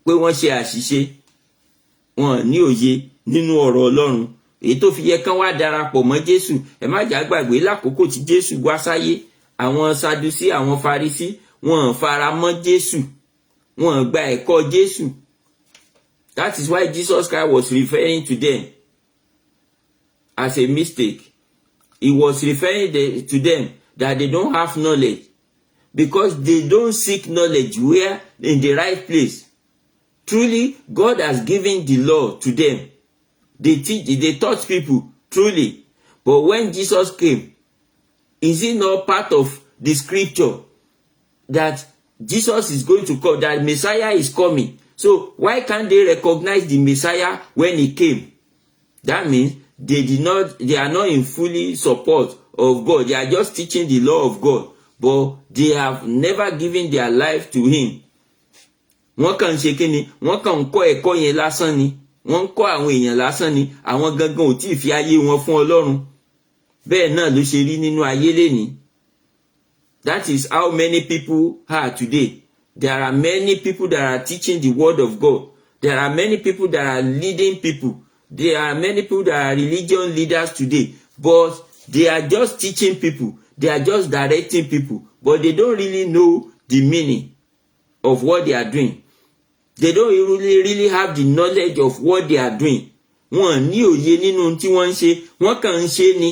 pé wọ́n ṣe àṣìṣe. Wọn ní òye nínú ọ̀rọ̀ Ọlọ́run. Èyí tó fi yẹ kán wá darapọ̀ mọ́ Jésù. Ẹ má jà gbàgbé lákòókò tí Jésù wá sáyé, àwọn Sadducee, àwọn Farisí, wọn fara mọ́ Jésù. Wọn gba ẹ̀kọ́ Jésù. That is why Jesus Christ was referring to them as a mistake. He was referring to them that they don't have knowledge because they don't seek knowledge where in the right place. Truly, God has given the law to them. They taught people truly. But when Jesus came, is it not part of the scripture that Jesus is going to come, that Messiah is coming? So why can't they recognize the Messiah when he came? That means they are not in fully support of God. They are just teaching the law of God, but they have never given their life to him. Wọ́n kàn ṣe kíni, wọ́n kàn ń kọ́ ẹ̀kọ́ yẹn lásán ni, wọ́n ń kọ́ àwọn èèyàn lásán ni, àwọn gangan ò tíì fi ayé wọn fún Ọlọ́run. Bẹ́ẹ̀ náà ló ṣe rí nínú ayé lénìí. That is how many people are today. There are many people that are teaching the word of God. There are many people that are leading people. There are many people that are religion leaders today, but they are just teaching people, they are just directing people, but they don't really know the meaning of what they are doing. They don't really have the knowledge of what they are doing. Wọ́n ní òye nínú tí wọ́n ń ṣe, wọ́n kàn ń ṣe ni.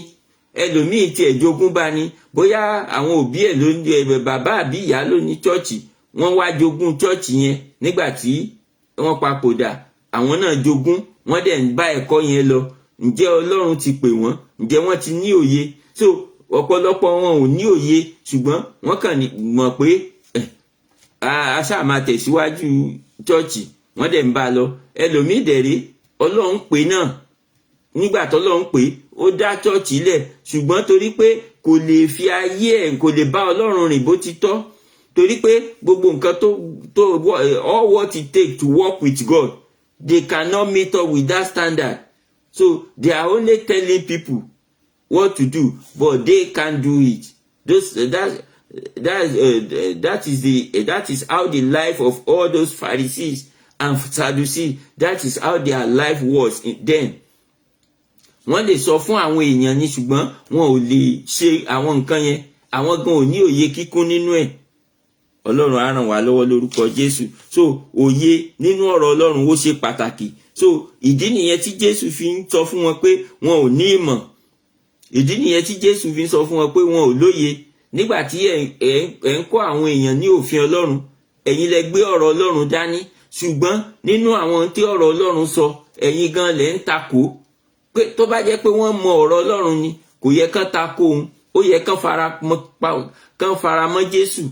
Ẹlòmíì tí ẹ̀ jogún bá ní, bóyá àwọn òbí ẹ̀ ló ní bàbá àbí ìyá ló ní chọ́ọ̀chì, wọ́n wá jogún chọ́ọ̀chì yẹn nígbà tí wọ́n papòdà, àwọn náà jogún, wọ́n dẹ̀ ń bá ẹ̀kọ́ yẹn lọ. Ǹjẹ́ Ọlọ́run ti pè wọ́n? Ǹjẹ́ wọ́n ti ní òye? So ọ̀pọ̀lọpọ̀ wọn ò ní òye, ṣùgbọ́n wọ́n kàn mọ̀ pé a ṣáà máa tẹ̀síwájú chọ́ọ̀chì, wọ́n dẹ̀ ń bá lọ. Ẹlòmíì dẹ̀rẹ́ Ọlọ́run pè náà, nígbà tọ́lọ́run pè ó dá chọ́ọ̀chì lẹ̀, ṣùgbọ́n torí pé kò lè fi ayé ẹ̀, kò lè bá Ọlọ́run rìn bó ti tọ́, torí pé gbogbo nǹkan tó all what it take to work with God, they cannot meet up with that standard. So they are only telling people what to do, but they can't do it. That is how the life of all those Pharisees and Sadducees, that is how their life was then. Wọ́n lè sọ fún àwọn èèyàn ní, ṣùgbọ́n wọn ò lè ṣe àwọn nǹkan yẹn, àwọn gan ò ní òye kíkún nínú ẹ̀. Ọlọ́run á ràn wá lọ́wọ́ lórúkọ Jésù. So òye nínú ọ̀rọ̀ Ọlọ́run ó ṣe pàtàkì. So ìdí nìyẹn tí Jésù fi ń sọ fún wọn pé wọn ò ní ìmọ̀. Ìdí nìyẹn tí Jésù fi ń sọ fún wọn pé wọn ò lóye. Nígbà tí ẹ ń kọ́ àwọn èèyàn ní òfin Ọlọ́run, ẹ̀yin lẹ gbé ọ̀rọ̀ Ọlọ́run dání, ṣùgbọ́n nínú àwọn tí ọ̀rọ̀ Ọlọ́run sọ, ẹ̀yin gan lẹ ń takò. Pé tó bá jẹ́ pé wọ́n mọ ọ̀rọ̀ Ọlọ́run ni, kò yẹ kán takò òun, ó yẹ kán fara mọ́ Jésù,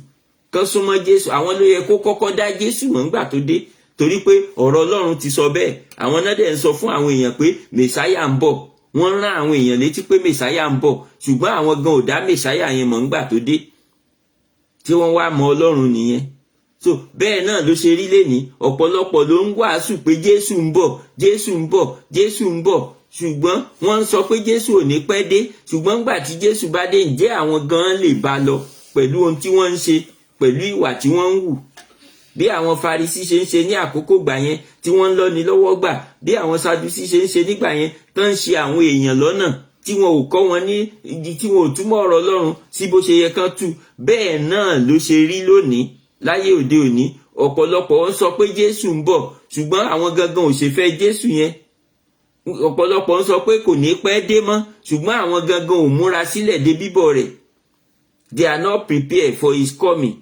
kán súnmọ́ Jésù. Àwọn ló yẹ kó kọ́kọ́ dá Jésù mọ̀ nígbà tó dé, torí pé ọ̀rọ̀ Ọlọ́run ti sọ bẹ́ẹ̀. Àwọn náà dẹ̀ ń sọ fún àwọn èèyàn pé Mèsáyà ń bọ̀. Wọ́n rán àwọn èèyàn létí pé Mèsáyà ń bọ̀, ṣùgbọ́n àwọn gan ò dá Mèsáyà yẹn mọ̀ nígbà tó dé, tí wọ́n wá mọ Ọlọ́run nìyẹn. So bẹ́ẹ̀ náà ló ṣe rí lénìí, ọ̀pọ̀lọpọ̀ ló ń wàásù pé Jésù ń bọ̀, Jésù ń bọ̀, Jésù ń bọ̀, ṣùgbọ́n wọ́n ń sọ pé Jésù ò ní pẹ́ dé, ṣùgbọ́n nígbà tí Jésù bá dé, ǹjẹ́ àwọn gan lè bá lọ pẹ̀lú ohun tí wọ́n ń ṣe, pẹ̀lú ìwà tí wọ́n ń hù? Bí àwọn Farisí ṣe ń ṣe ní àkókò gbà yẹn tí wọ́n ń lọ́ni lọ́wọ́ gbà, bí àwọn Sadusí ṣe ń ṣe nígbà yẹn tán ń ṣe àwọn èèyàn lọ́nà tí wọn ò kọ́ wọn ní ìdí, tí wọn ò túmọ̀ ọ̀rọ̀ Ọlọ́run sí bó ṣe yẹ kán tú, bẹ́ẹ̀ náà ló ṣe rí lónìí láyé òde òní. Ọ̀pọ̀lọpọ̀ ń sọ pé Jésù ń bọ̀, ṣùgbọ́n àwọn gangan ò ṣe fẹ́ Jésù yẹn. Ọ̀pọ̀lọpọ̀ ń sọ pé kò ní pẹ́ dé mọ́, ṣùgbọ́n àwọn gangan ò múra sílẹ̀ dé bíbọ̀ rẹ̀. They are not prepared for his coming,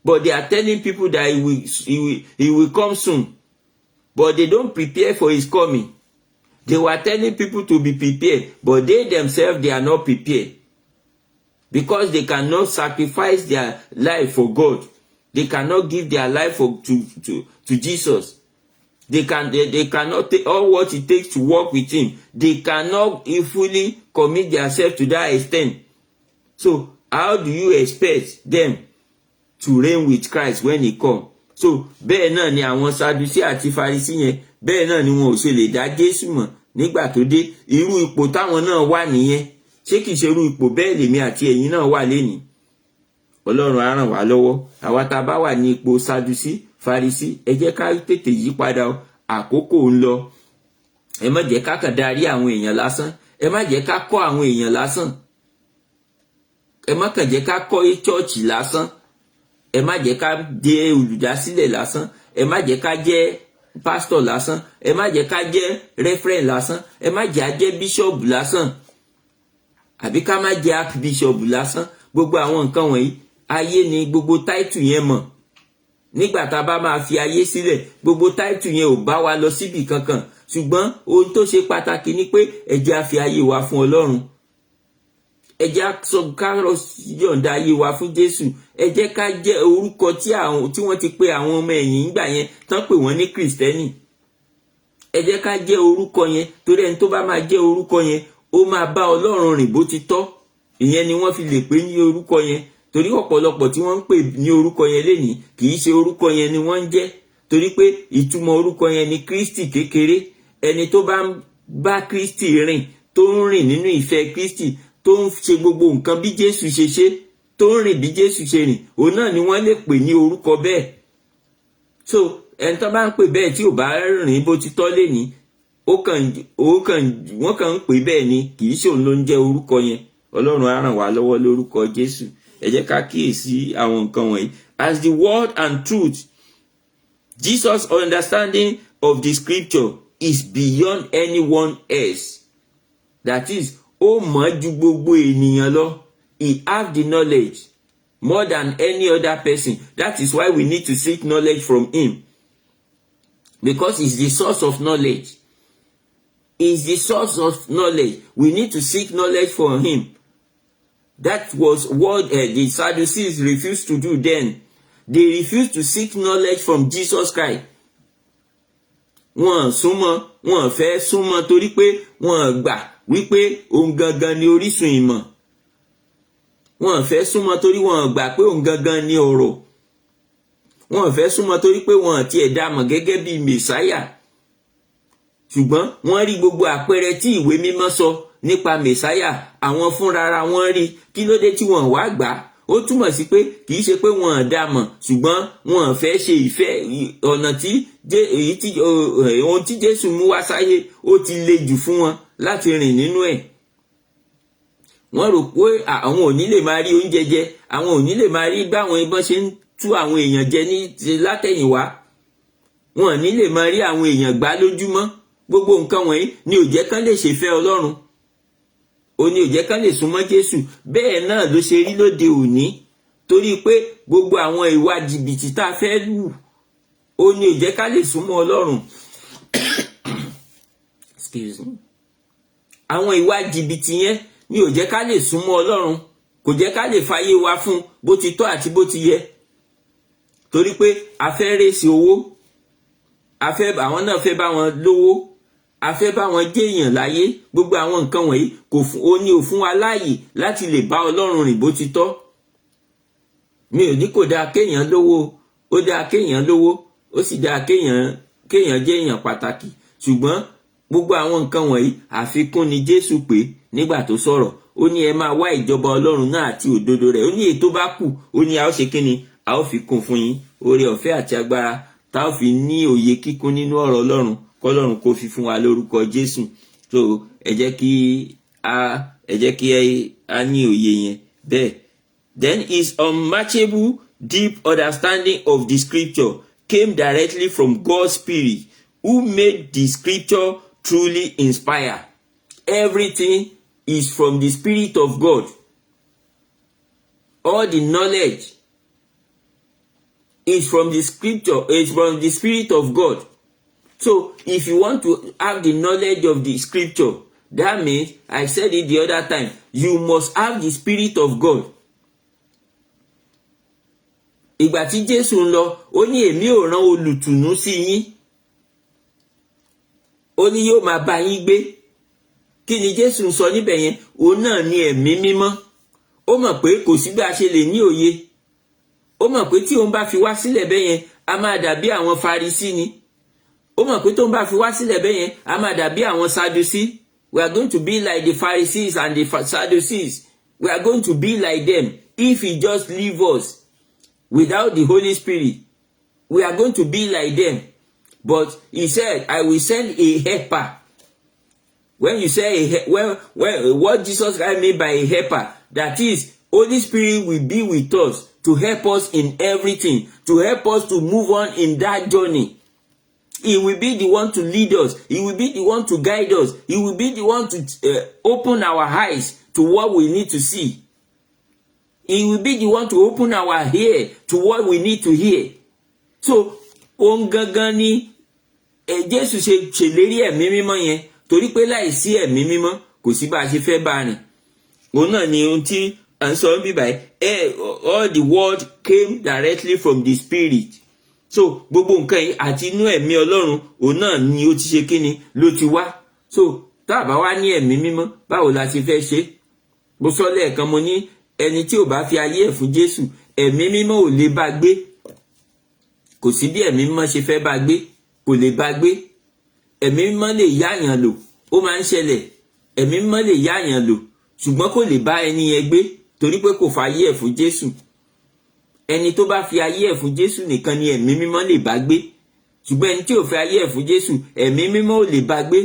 but they are telling people that he will come soon, but they don't prepare for his coming. They were telling people to be prepared, but they themselves, they are not prepared, because they cannot sacrifice their life for God. They cannot give their life to Jesus. They cannot take all what it takes to walk with him. They cannot fully commit themselves to that extent. So how do you expect them to reign with Christ when he come? So bẹ́ẹ̀ náà ni àwọn Sadusí àti Farisí yẹn, bẹ́ẹ̀ náà ni wọn ò ṣe lè dá Jésù mọ̀ nígbà tó dé. Irú ipò táwọn náà wà nìyẹn. Ṣé kìí ṣe irú ipò bẹ́ẹ̀ lèmi àti ẹ̀yin náà wà lénìí? Ọlọ́run á ràn wá lọ́wọ́. Àwa tá bá wà ní ipò Sadusí, Farisí, ẹ jẹ́ ká tètè yí padà o. Àkókò ń lọ. Ẹ má jẹ́ ká kàn darí àwọn èèyàn lásán. Ẹ má jẹ́ ká kọ́ àwọn èèyàn lásán. Ẹ má kàn jẹ́ ká kọ́ chọ́ọ̀chì lásán. Ẹ má jẹ́ ká jẹ́ olùdásílẹ̀ lásán. Ẹ má jẹ́ ká jẹ́ pásítọ̀ lásán. Ẹ má jẹ́ ká jẹ́ rẹ́fẹ́rẹ̀ǹ lásán. Ẹ má jẹ́ bíṣọ̀bù lásán. Àbí ká má jẹ́ archbíṣọ̀bù lásán. Gbogbo àwọn nǹkan wọ̀nyí, ayé ni gbogbo táìtù yẹn mọ̀. Nígbà tá bá máa fi ayé sílẹ̀, gbogbo táìtù yẹn ò bá wa lọ síbì kankan. Ṣùgbọ́n ohun tó ṣe pàtàkì ni pé ẹ jẹ́ á fi ayé wa fún Ọlọ́run. Ẹ jẹ́ ká yọ̀ǹda ayé wa fún Jésù. Ẹ jẹ́ ká jẹ́ orúkọ tí wọ́n ti pe àwọn ọmọ ẹ̀yìn nígbà yẹn tán pè wọ́n ní Kristẹni. Ẹ jẹ́ ká jẹ́ orúkọ yẹn, torí ẹni tó bá máa jẹ́ orúkọ yẹn, ó máa bá Ọlọ́run rìn bó ti tọ́. Ìyẹn ni wọ́n fi lè pè ní orúkọ yẹn. Torí ọ̀pọ̀lọpọ̀ tí wọ́n ń pè ní orúkọ yẹn lénìí, kì í ṣe orúkọ yẹn ni wọ́n ń jẹ́. Torí pé ìtumọ̀ orúkọ yẹn ni Kristi kékeré. Ẹni tó bá ń bá Kristi rìn, tó ń rìn nínú ìfẹ́ Kristi, tó ń ṣe gbogbo nǹkan bí Jésù ṣe ṣe, tó ń rìn bí Jésù ṣe rìn, òun náà ni wọ́n lè pè ní orúkọ bẹ́ẹ̀. So ẹni tó bá ń pè bẹ́ẹ̀ tí ò bá rìn bó ti tọ́ lénìí, wọ́n kàn ń pè bẹ́ẹ̀ ni, kì í ṣe òun ló ń jẹ́ orúkọ yẹn. Ọlọ́run á ràn wá lọ́wọ́ lórúkọ Jésù. Ẹ jẹ́ ká kíyèsí àwọn nǹkan wọ̀nyí. As the word and truth, Jesus' understanding of the scripture is beyond anyone else. That is, ó mọ̀ ju gbogbo ènìyàn lọ. He have the knowledge more than any other person. That is why we need to seek knowledge from him. Because he's the source of knowledge. He's the source of knowledge. We need to seek knowledge from him. That was what the Sadducees refused to do then. They refused to seek knowledge from Jesus Christ. Wọ́n fẹ́ súnmọ́ torí pé wọ́n gbà wípé òun gangan ni orísun ìmọ̀. Wọ́n fẹ́ súnmọ́ torí wọ́n gbà pé òun gangan ni ọ̀rọ̀. Wọ́n fẹ́ súnmọ́ torí pé wọ́n ti ẹ̀dá mọ̀ gẹ́gẹ́ bí Mèsáyà. Ṣùgbọ́n wọ́n rí gbogbo àpẹẹrẹ tí ìwé mímọ́ sọ nípa Mèsáyà, àwọn fúnrara wọ́n rí. Kí ló dé tí wọ́n wá gbà? Ó túmọ̀ sí pé kì í ṣe pé wọ́n dá mọ̀, ṣùgbọ́n wọ́n fẹ́ ṣe ìfẹ́ ọ̀nà tí ohun tí Jésù mú wá sáyé ó ti le jù fún wọn láti rìn nínú ẹ̀. Wọ́n rò pé àwọn ò ní lè máa rí oúnjẹ jẹ, àwọn ò ní lè máa rí báwọn ìbọn ṣe ń tú àwọn èèyàn jẹ ní látẹ̀yìnwá. Wọ́n ò ní lè máa rí àwọn èèyàn gbá lójúmọ́. Gbogbo nǹkan wọ̀nyí ni ò jẹ́ kán lè ṣèfẹ́ Ọlọ́run. Ó ní ò jẹ́ kán lè súnmọ́ Jésù. Bẹ́ẹ̀ náà ló ṣe rí lóde òní. Torí pé gbogbo àwọn ìwà jìbìtì tá a fẹ́ lù, ó ní ò jẹ́ ká lè súnmọ́ Ọlọ́run. Excuse me. Àwọn ìwà jìbìtì yẹn ni ò jẹ́ ká lè súnmọ́ Ọlọ́run. Kò jẹ́ ká lè fàyè wa fún bó ti tọ́ àti bó ti yẹ. Torí pé a fẹ́ rèsì owó. Àwọn náà fẹ́ bá wọn lówó. A fẹ́ bá wọn jẹ́ èèyàn láyé. Gbogbo àwọn nǹkan wọ̀nyí ó ní ò fún wa láàyè láti lè bá Ọlọ́run rìn bó ti tọ́. Mi ò ní kò dáa kéèyàn lówó. Ó dáa kéèyàn lówó. Ó sì dáa kéèyàn jẹ́ èèyàn pàtàkì. Ṣùgbọ́n gbogbo àwọn nǹkan wọ̀nyí àfikún ni Jésù pé nígbà tó sọ̀rọ̀. Ó ní ẹ máa wá ìjọba Ọlọ́run náà àti òdodo rẹ̀. Ó ní èyí tó bá kù, ó ní a ó ṣe kíni? A ó fi kún fún yín. Oore ọ̀fẹ́ àti agbára tá ó fi ní òye kíkún nínú ọ̀rọ̀ Ọlọ́run. Kọ́lọ́run kó fi fún wa lórúkọ Jésù. So ẹ jẹ́ kí a ní òye yẹn bẹ́ẹ̀. Then his unmatchable deep understanding of the scripture came directly from God's Spirit, who made the scripture truly inspired. Everything is from the Spirit of God. All the knowledge is from the scripture, is from the Spirit of God. So if you want to have the knowledge of the scripture, that means, I said it the other time, you must have the Spirit of God. Ìgbà tí Jésù ń lọ, ó ní èmi ò rán olùtùnú sí yín. Ó ní yóò máa bá yín gbé. Kí ni Jésù ń sọ níbẹ̀ yẹn? Òun náà ni ẹ̀mí mímọ́. Ó mọ̀ pé kò sí bí a ṣe lè ní òye. Ó mọ̀ pé tí òun bá fi wá sílẹ̀ bẹ́ẹ̀ yẹn, a máa dàbí àwọn Farisí ni. Ó mọ̀ pé tó ń bá fi wá sílẹ̀ bẹ́ẹ̀ yẹn, a máa dàbí àwọn Sadducee. We are going to be like the Pharisees and the Sadducees. We are going to be like them if he just leave us without the Holy Spirit. We are going to be like them. But he said, I will send a helper. When you say what Jesus Christ mean by a helper, that is, Holy Spirit will be with us to help us in everything, to help us to move on in that journey. He will be the one to lead us. He will be the one to guide us. He will be the one to open our eyes to what we need to see. He will be the one to open our ear to what we need to hear. So, ohun gangan ni Jésù ṣe ṣèlérí ẹ̀mí mímọ́ yẹn, torí pé láìsí ẹ̀mí mímọ́ kò sí bá a ṣe fẹ́ bá rìn. Òun náà ni ohun tí à ń sọ bí báyìí. All the word came directly from the Spirit. So gbogbo nǹkan yìí àti inú ẹ̀mí Ọlọ́run òun náà ni ó ti ṣe kíni ló ti wá. So tá a bá wá ní ẹ̀mí mímọ́, báwo la ṣe fẹ́ ṣe? Mo sọ lẹ́ẹ̀kan, mo ní ẹni tí ò bá fi ayé ẹ̀ fún Jésù, ẹ̀mí mímọ́ ò lè bá gbé. Kò sí bí ẹ̀mí mímọ́ ṣe fẹ́ bá gbé, kò lè bá gbé. Ẹ̀mí mímọ́ lè yáàyàn lò, ó máa ń ṣẹlẹ̀. Ẹ̀mí mímọ́ lè yáàyàn lò, ṣùgbọ́n kò lè bá ẹni yẹn gbé torí pé kò fa ayé ẹ̀ fún Jésù. Ẹni tó bá fi ayé ẹ̀ fún Jésù nìkan ni ẹ̀mí mímọ́ lè bá gbé. ṣùgbọ́n ẹni tí ò fẹ́ ayé ẹ̀ fún Jésù, ẹ̀mí mímọ́ ò lè bá gbé.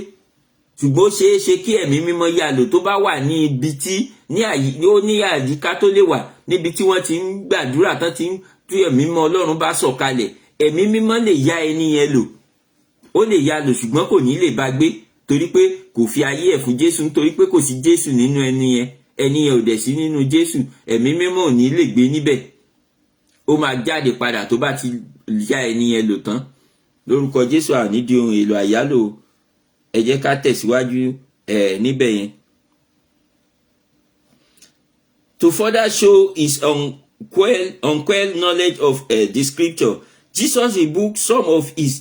Ṣùgbọ́n ó ṣeé ṣe kí ẹ̀mí mímọ́ yá lò tó bá wà ní ibi tí ó ní àyíká tó lè wà níbi tí wọ́n ti ń gbàdúrà tán tí ẹ̀mí mímọ́ Ọlọ́run bá sọ̀kalẹ̀. Ẹ̀mí mímọ́ lè yá ẹni yẹn lò, ó lè yá lò ṣùgbọ́n kò ní lè bá gbé torí pé kò fi ayé ẹ̀ fún Jésù, nítorí pé kò sí Jésù nínú ẹni yẹn ò dẹ̀ sí nínú Jésù. Ẹ̀mí mímọ́ ò ní lè gbé níbẹ̀, ó máa jáde padà tó bá ti yá ẹni yẹn lò tán. Lórúkọ Jésù a ní di ohun èlò àyálò. Ẹ jẹ́ ká tẹ̀síwájú níbẹ̀ yẹn. To further show his unquelled knowledge of the scripture, Jesus rebuked some of his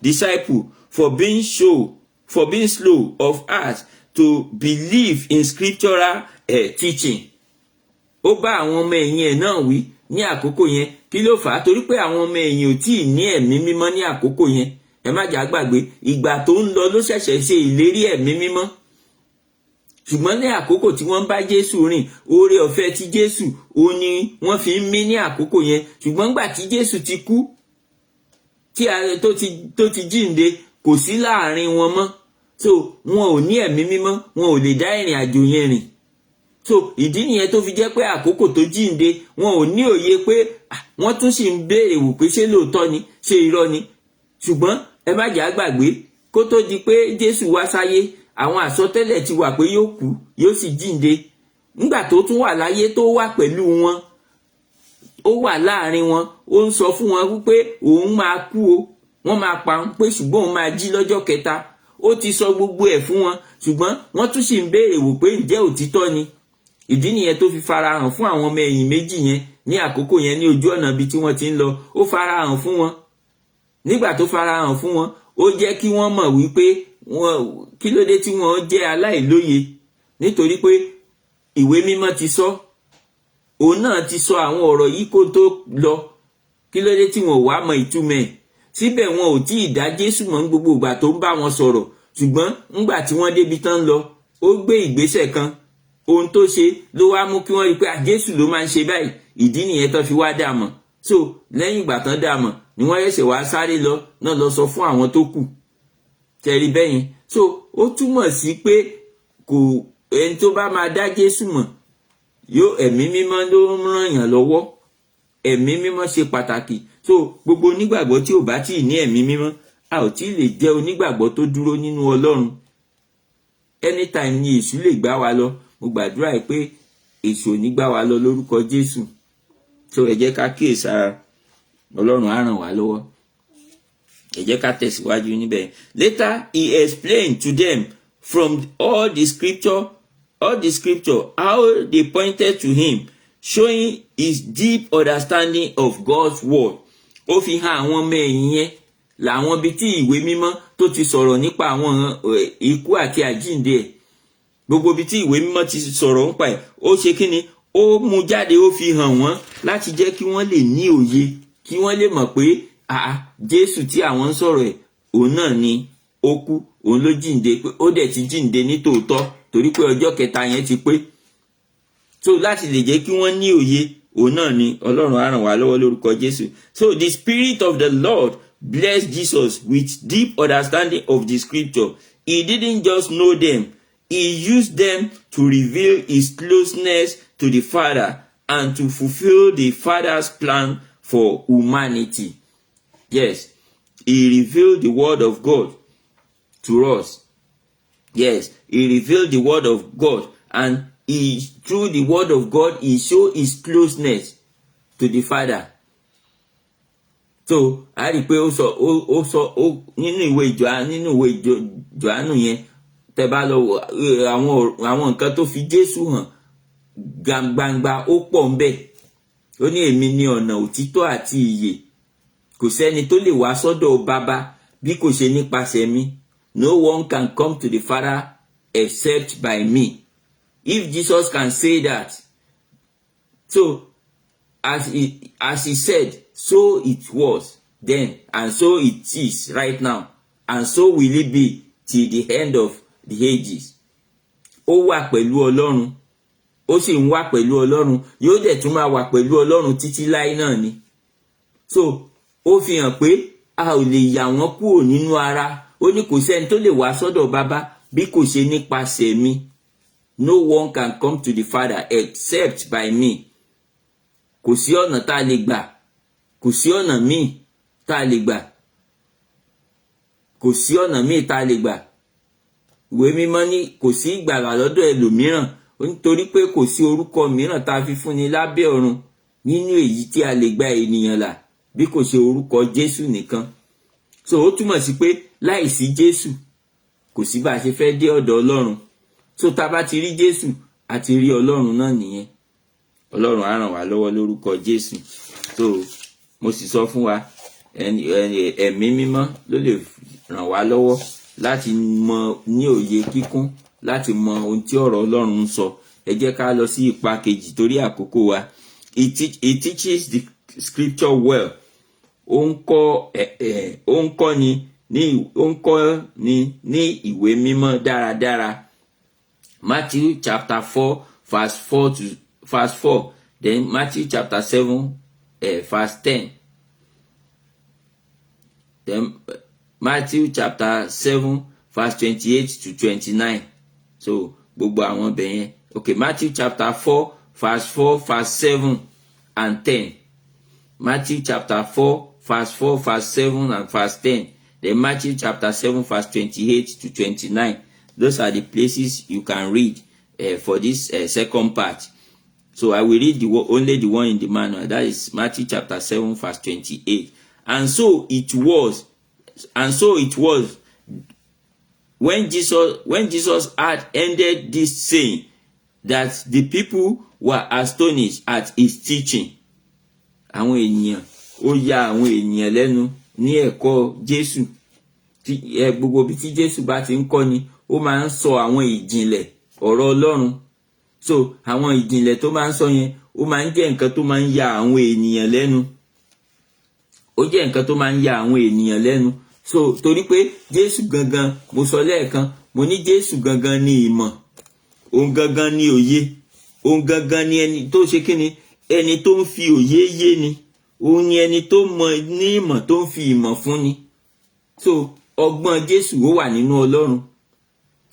disciples for being slow of heart to believe in scriptural teaching. Ó bá àwọn ọmọ ẹ̀yìn ẹ̀ náà wí ní àkókò yẹn. Kí ló fà á? Torí pé àwọn ọmọ ẹ̀yìn ò tíì ní ẹ̀mí mímọ́ ní àkókò yẹn. Ẹ má jà gbàgbé, ìgbà tó ń lọ ló ṣẹ̀ṣẹ̀ ṣe ìlérí ẹ̀mí mímọ́. Ṣùgbọ́n ní àkókò tí wọ́n bá Jésù rìn, oore ọ̀fẹ́ tí Jésù ó ní wọ́n fi ń mí ní àkókò yẹn. Ṣùgbọ́n nígbà tí Jésù ti kú, tó ti jíǹde, kò sí láàrin wọn mọ́. So wọn ò ní ẹ̀mí mímọ́, wọn ò lè dá ìrìn àjò yẹn rìn. So ìdí nìyẹn tó fi jẹ́ pé àkókò tó jíǹde, wọn ò ní òye pé wọ́n tún sì ń béèrè wò pé ṣé lóòótọ́ ni, ṣé irọ́ ni. Ṣùgbọ́n ẹ má jà gbàgbé, kó tó di pé Jésù wá sáyé, àwọn àsọtẹ́lẹ̀ ti wà pé yóò kú, yóò sì jíǹde. Nígbà tó tún wà láyé tó wà pẹ̀lú wọn, ó wà láàrin wọn, ó ń sọ fún wọn wípé òun máa kú o, wọ́n máa pa òun pé ṣùgbọ́n òun máa jí lọ́jọ́ kẹta. Ó ti sọ gbogbo ẹ̀ fún wọn, ṣùgbọ́n wọ́n tún sì ń béèrè wò pé ǹjẹ́ òtítọ́ ni. Ìdí nìyẹn tó fi farahàn fún àwọn ọmọ ẹ̀yìn méjì yẹn ní àkókò yẹn ní ojú ọ̀nà ibi tí wọ́n ti ń lọ. Ó farahàn fún wọn. Nígbà tó farahàn fún wọn, ó jẹ́ kí wọ́n mọ̀ wípé kí ló dé tí wọ́n jẹ́ aláìlóye, nítorí pé ìwé mímọ́ ti sọ, òun náà ti sọ àwọn ọ̀rọ̀ yìí kó tó lọ. Kí ló dé tí wọ́n wá mọ ìtumọ̀ ẹ̀? Síbẹ̀ wọn ò tí ì dá Jésù mọ̀ ní gbogbo ìgbà tó ń bá wọn sọ̀rọ̀. Ṣùgbọ́n ńgbà tí wọ́n débi tán lọ, ó gbé ìgbésẹ̀ kan. Ohun tó ṣe ló wá mú kí wọ́n rí pé Jésù ló máa ń ṣe báyìí. Ìdí nìyẹn tó fi wá dà mọ̀. So lẹ́yìn ìgbà tán dà mọ̀ ni wọ́n ṣẹ̀ṣẹ̀ wá sáré lọ sọ fún àwọn tó kù. Tẹ̀rí bẹ́yìn. So ó túmọ̀ sí pé ẹni tó bá máa dá Jésù mọ̀, ẹ̀mí mímọ́ ló ń ràn yàn lọ́wọ́. Ẹ̀mí mímọ́ ṣe pàtàkì. So gbogbo onígbàgbọ́ tí ò bá tíì ní ẹ̀mí mímọ́, a ò tí lè jẹ́ onígbàgbọ́ tó dúró nínú Ọlọ́run. Anytime ni èṣù lè gbá wa lọ. Mo gbàdúrà pé èṣù ò ní gbá wa lọ lórúkọ Jésù. So ẹ jẹ́ ká kíyèsára, Ọlọ́run á ràn wá lọ́wọ́. Ẹ jẹ́ ká tẹ̀síwájú níbẹ̀. Later he explained to them from all the scripture how they pointed to him, showing his deep understanding of God's word. Ó fi hàn àwọn ọmọ ẹ̀yìn yẹn làwọn ibi tí ìwé mímọ́ tó ti sọ̀rọ̀ nípa àwọn ikú àti àjíǹde ẹ̀. Gbogbo ibi tí ìwé mímọ́ ti sọ̀rọ̀ nípa ẹ̀, ó ṣe kí ni? Ó mú jáde, ó fi hàn wọ́n láti jẹ́ kí wọ́n lè ní òye, kí wọ́n lè mọ̀ pé Jésù tí àwọn ń sọ̀rọ̀ ẹ̀, òun náà ni ó kú, òun ló jíǹde, pé ó dẹ̀ ti jíǹde ní tòótọ́ torí pé ọjọ́ kẹta yẹn ti pé. So láti lè jẹ́ kí wọ́n ní òye, òun náà ni Ọlọ́run á ràn wá lọ́wọ́ lórúkọ Jésù. So the Spirit of the Lord blessed Jesus with deep understanding of the scripture. He didn't just know them, he used them to reveal his closeness to the Father and to fulfill the Father's plan for humanity. Yes, he revealed the word of God to us. Yes, he revealed the word of God, and through the word of God, he showed his closeness to the Father. So a rí pé ó sọ nínú ìwé Jòhánù yẹn, tẹ́ bá lọ àwọn nǹkan tó fi Jésù hàn gbangba ó pọ̀ ńbẹ̀. Ó ní èmi ni ọ̀nà, òtítọ́ àti ìyè. Kò sẹ́ni tó lè wá sọ́dọ̀ Baba bí kò ṣe nípasẹ̀ mi. No one can come to the Father except by me. If Jesus can say that, so as he said, so it was then, and so it is right now, and so will it be till the end of the ages. Ó wà pẹ̀lú Ọlọ́run, ó sì ń wà pẹ̀lú Ọlọ́run, yóò dẹ̀ tún máa wà pẹ̀lú Ọlọ́run títí láé náà ni. So ó fi hàn pé a ò lè yà wọ́n kúrò nínú ara. Ó ní kò sẹ́ni tó lè wá sọ́dọ̀ bàbá bí kò ṣe nípasẹ̀ mi. No one can come to the Father except by me. Kò sí ọ̀nà tá a lè gbà. Kò sí ọ̀nà míì tá a lè gbà. Kò sí ọ̀nà míì tá a lè gbà. Ìwé mímọ́ ní kò sí ìgbàlà lọ́dọ̀ ẹlòmíràn, nítorí pé kò sí orúkọ mìíràn tá a fi fúnni lábẹ́ ọ̀run nínú èyí tí a lè gba ènìyàn là bí kò ṣe orúkọ Jésù nìkan. So ó túmọ̀ sí pé láìsí Jésù kò sí bá a ṣe fẹ́ dé ọ̀dọ̀ Ọlọ́run. So tá bá ti rí Jésù àti rí Ọlọ́run náà nìyẹn. Ọlọ́run á ràn wá lọ́wọ́ lórúkọ Jésù. So mo sì sọ fún wa ẹ̀mí mímọ́ ló lè ràn wá lọ́wọ́ láti mọ ní òye kíkún, láti mọ ohun tí ọ̀rọ̀ Ọlọ́run ń sọ. Ẹ jẹ́ ká lọ sí ipa kejì torí àkókò wa. It teaches the scripture well. Ó ń kọ́ ni ní ìwé mímọ́ dáradára. Matthew chapter 4 verse 4. Then Matthew chapter 7 verse 10. Then Matthew chapter 7 verse 28 to 29. So gbogbo àwọn bẹ̀ yẹn. Okay, Matthew chapter 4 verse 4 verse 7 and 10. Matthew chapter 4 verse 4 verse 7 and verse 10. Then Matthew chapter 7 verse 28 to 29. Those are the places you can read for this second part. So I will read only the one in the manual. That is Matthew chapter 7 verse 28. And so it was when Jesus had ended this saying, that the people were astonished at his teaching. Àwọn ènìyàn, ó yà àwọn ènìyàn lẹ́nu ní ẹ̀kọ́ Jésù. Gbogbo bí tí Jésù bá ti ń kọ́ ni, ó máa ń sọ àwọn ìjìnlẹ̀ ọ̀rọ̀ Ọlọ́run. So àwọn ìjìnlẹ̀ tó máa ń sọ yẹn, ó máa ń jẹ́ nǹkan tó máa ń yà àwọn ènìyàn lẹ́nu. Ó jẹ́ nǹkan tó máa ń yà àwọn ènìyàn lẹ́nu. So torí pé Jésù gangan, mo sọ lẹ́ẹ̀kan, mo ní Jésù gangan ni ìmọ̀. Òun gangan ni òye. Òun gangan ni ẹni tó ṣe kíni, ẹni tó ń fi òye yé ni. Òun ni ẹni tó mọ̀ ní ìmọ̀ tó ń fi ìmọ̀ fún ni. So ọgbọ́n Jésù ó wà nínú Ọlọ́run.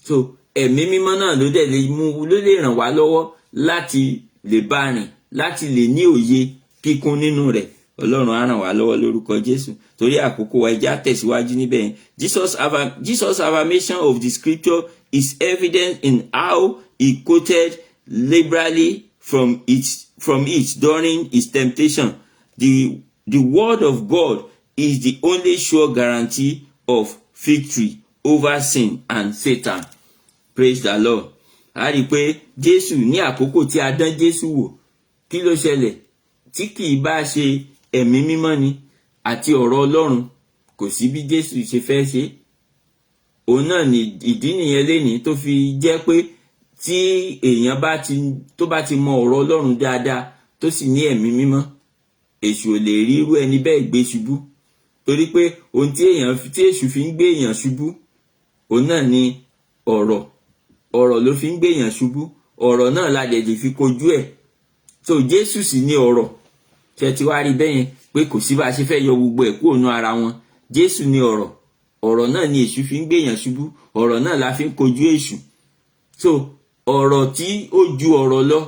So ẹ̀mí mímọ́ náà ló lè ràn wá lọ́wọ́ láti lè bá rìn, láti lè ní òye kíkún nínú rẹ̀. Ọlọ́run á ràn wá lọ́wọ́ lórúkọ Jésù. Torí àkókò wa, ẹ jẹ́ á tẹ̀síwájú níbẹ̀ yẹn. Jesus' affirmation of the scripture is evident in how he quoted liberally from it during his temptation. The word of God is the only sure guarantee of victory over sin and Satan. Praise the Lord. A rí pé Jésù ní àkókò tí a dán Jésù wò, kí ló ṣẹlẹ̀? Tí kì í bá ṣe ẹ̀mí mímọ́ ni àti ọ̀rọ̀ Ọlọ́run, kò sí bí Jésù ṣe fẹ́ ṣe. Òun náà ni ìdí nìyẹn lénìí tó fi jẹ́ pé tí èèyàn bá ti mọ ọ̀rọ̀ Ọlọ́run dáadáa tó sì ní ẹ̀mí mímọ́, èṣù ò lè rí irú ẹni bẹ́ẹ̀ gbé ṣubú. Torí pé ohun tí èṣù fi ń gbé èèyàn ṣubú, òun náà ni ọ̀rọ̀ ló fi ń gbé èèyàn ṣubú. Ọ̀rọ̀ náà la dẹ̀ lè fi kojú ẹ̀. So Jésù sì ni ọ̀rọ̀. Ṣé ti wá rí bẹ́yẹn pé kò sí bá ṣe fẹ́ yọ gbogbo ẹ̀ kúrò nínú ara wọn. Jésù ni ọ̀rọ̀. Ọ̀rọ̀ náà ni èṣù fi ń gbé èèyàn ṣubú. Ọ̀rọ̀ náà la fi ń kojú èṣù. So ọ̀rọ̀ tí ó ju ọ̀rọ̀ lọ,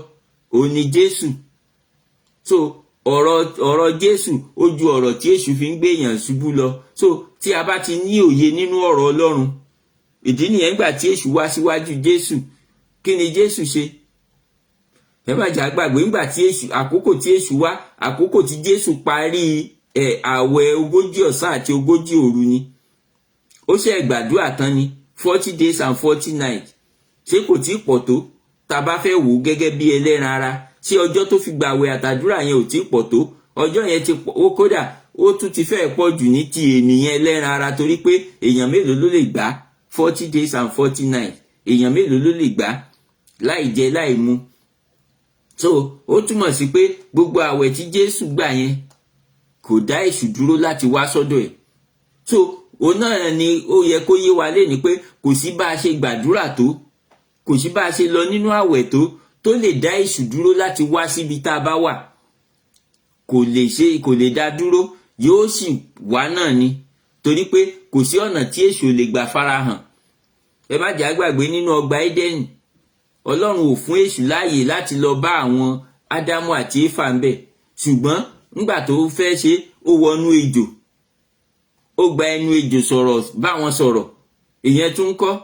òun ni Jésù. So ọ̀rọ̀ Jésù ó ju ọ̀rọ̀ tí èṣù fi ń gbé èèyàn ṣubú lọ. So tí a bá ti ní òye nínú ọ̀rọ̀ Ọlọ́run, ìdí nìyẹn gbà tí èṣù wá síwájú Jésù, kí ni Jésù ṣe? Ẹ má jà gbàgbé nígbà tí àkókò tí èṣù wá, àkókò tí Jésù parí àwẹ̀ 40 ọ̀sán àti 40 òru ni. Ó ṣe gbàdúrà tán ni 40 days and 40 nights. Ṣé kò tí pọ̀ tó? Tá bá fẹ́ wò gẹ́gẹ́ bí ẹlẹ́ran ara, ṣé ọjọ́ tó fi gbààwẹ̀ àtàdúrà yẹn ò tí pọ̀ tó? Ọjọ́ yẹn ti pọ̀, ó kódà ó tún ti fẹ́ pọ̀ jù ní ti ènìyàn ẹlẹ́ran ara, torí pé èèyàn mélòó ló lè gbà 40 days and 40 nights? Èèyàn mélòó ló lè gbà láì jẹ láì mu? So ó túmọ̀ sí pé gbogbo àwẹ̀ tí Jésù gbà yẹn kò dá èṣù dúró láti wá sọ́dọ̀ ẹ̀. So òun náà ni ó yẹ kó yé wa léni pé kò sí bá a ṣe gbàdúrà tó, kò sí bá a ṣe lọ nínú àwẹ̀ tó lè dá èṣù dúró láti wá síbi tá a bá wà. Kò lè dá dúró, yóò sì wá náà ni. torí pé kò sí ọ̀nà tí èṣù lè gbà farahàn. Ẹ má jẹ́ àgbàgbé nínú ọgbà Édẹ́nì, Ọlọ́run ò fún èṣù láàyè láti lọ bá àwọn Ádámù àti Éfà ń bẹ̀, ṣùgbọ́n nígbà tó fẹ́ ṣe ó wọnú ejò, ó gba ẹnu ejò sọ̀rọ̀, bá wọn sọ̀rọ̀, ìyẹn tún kọ́.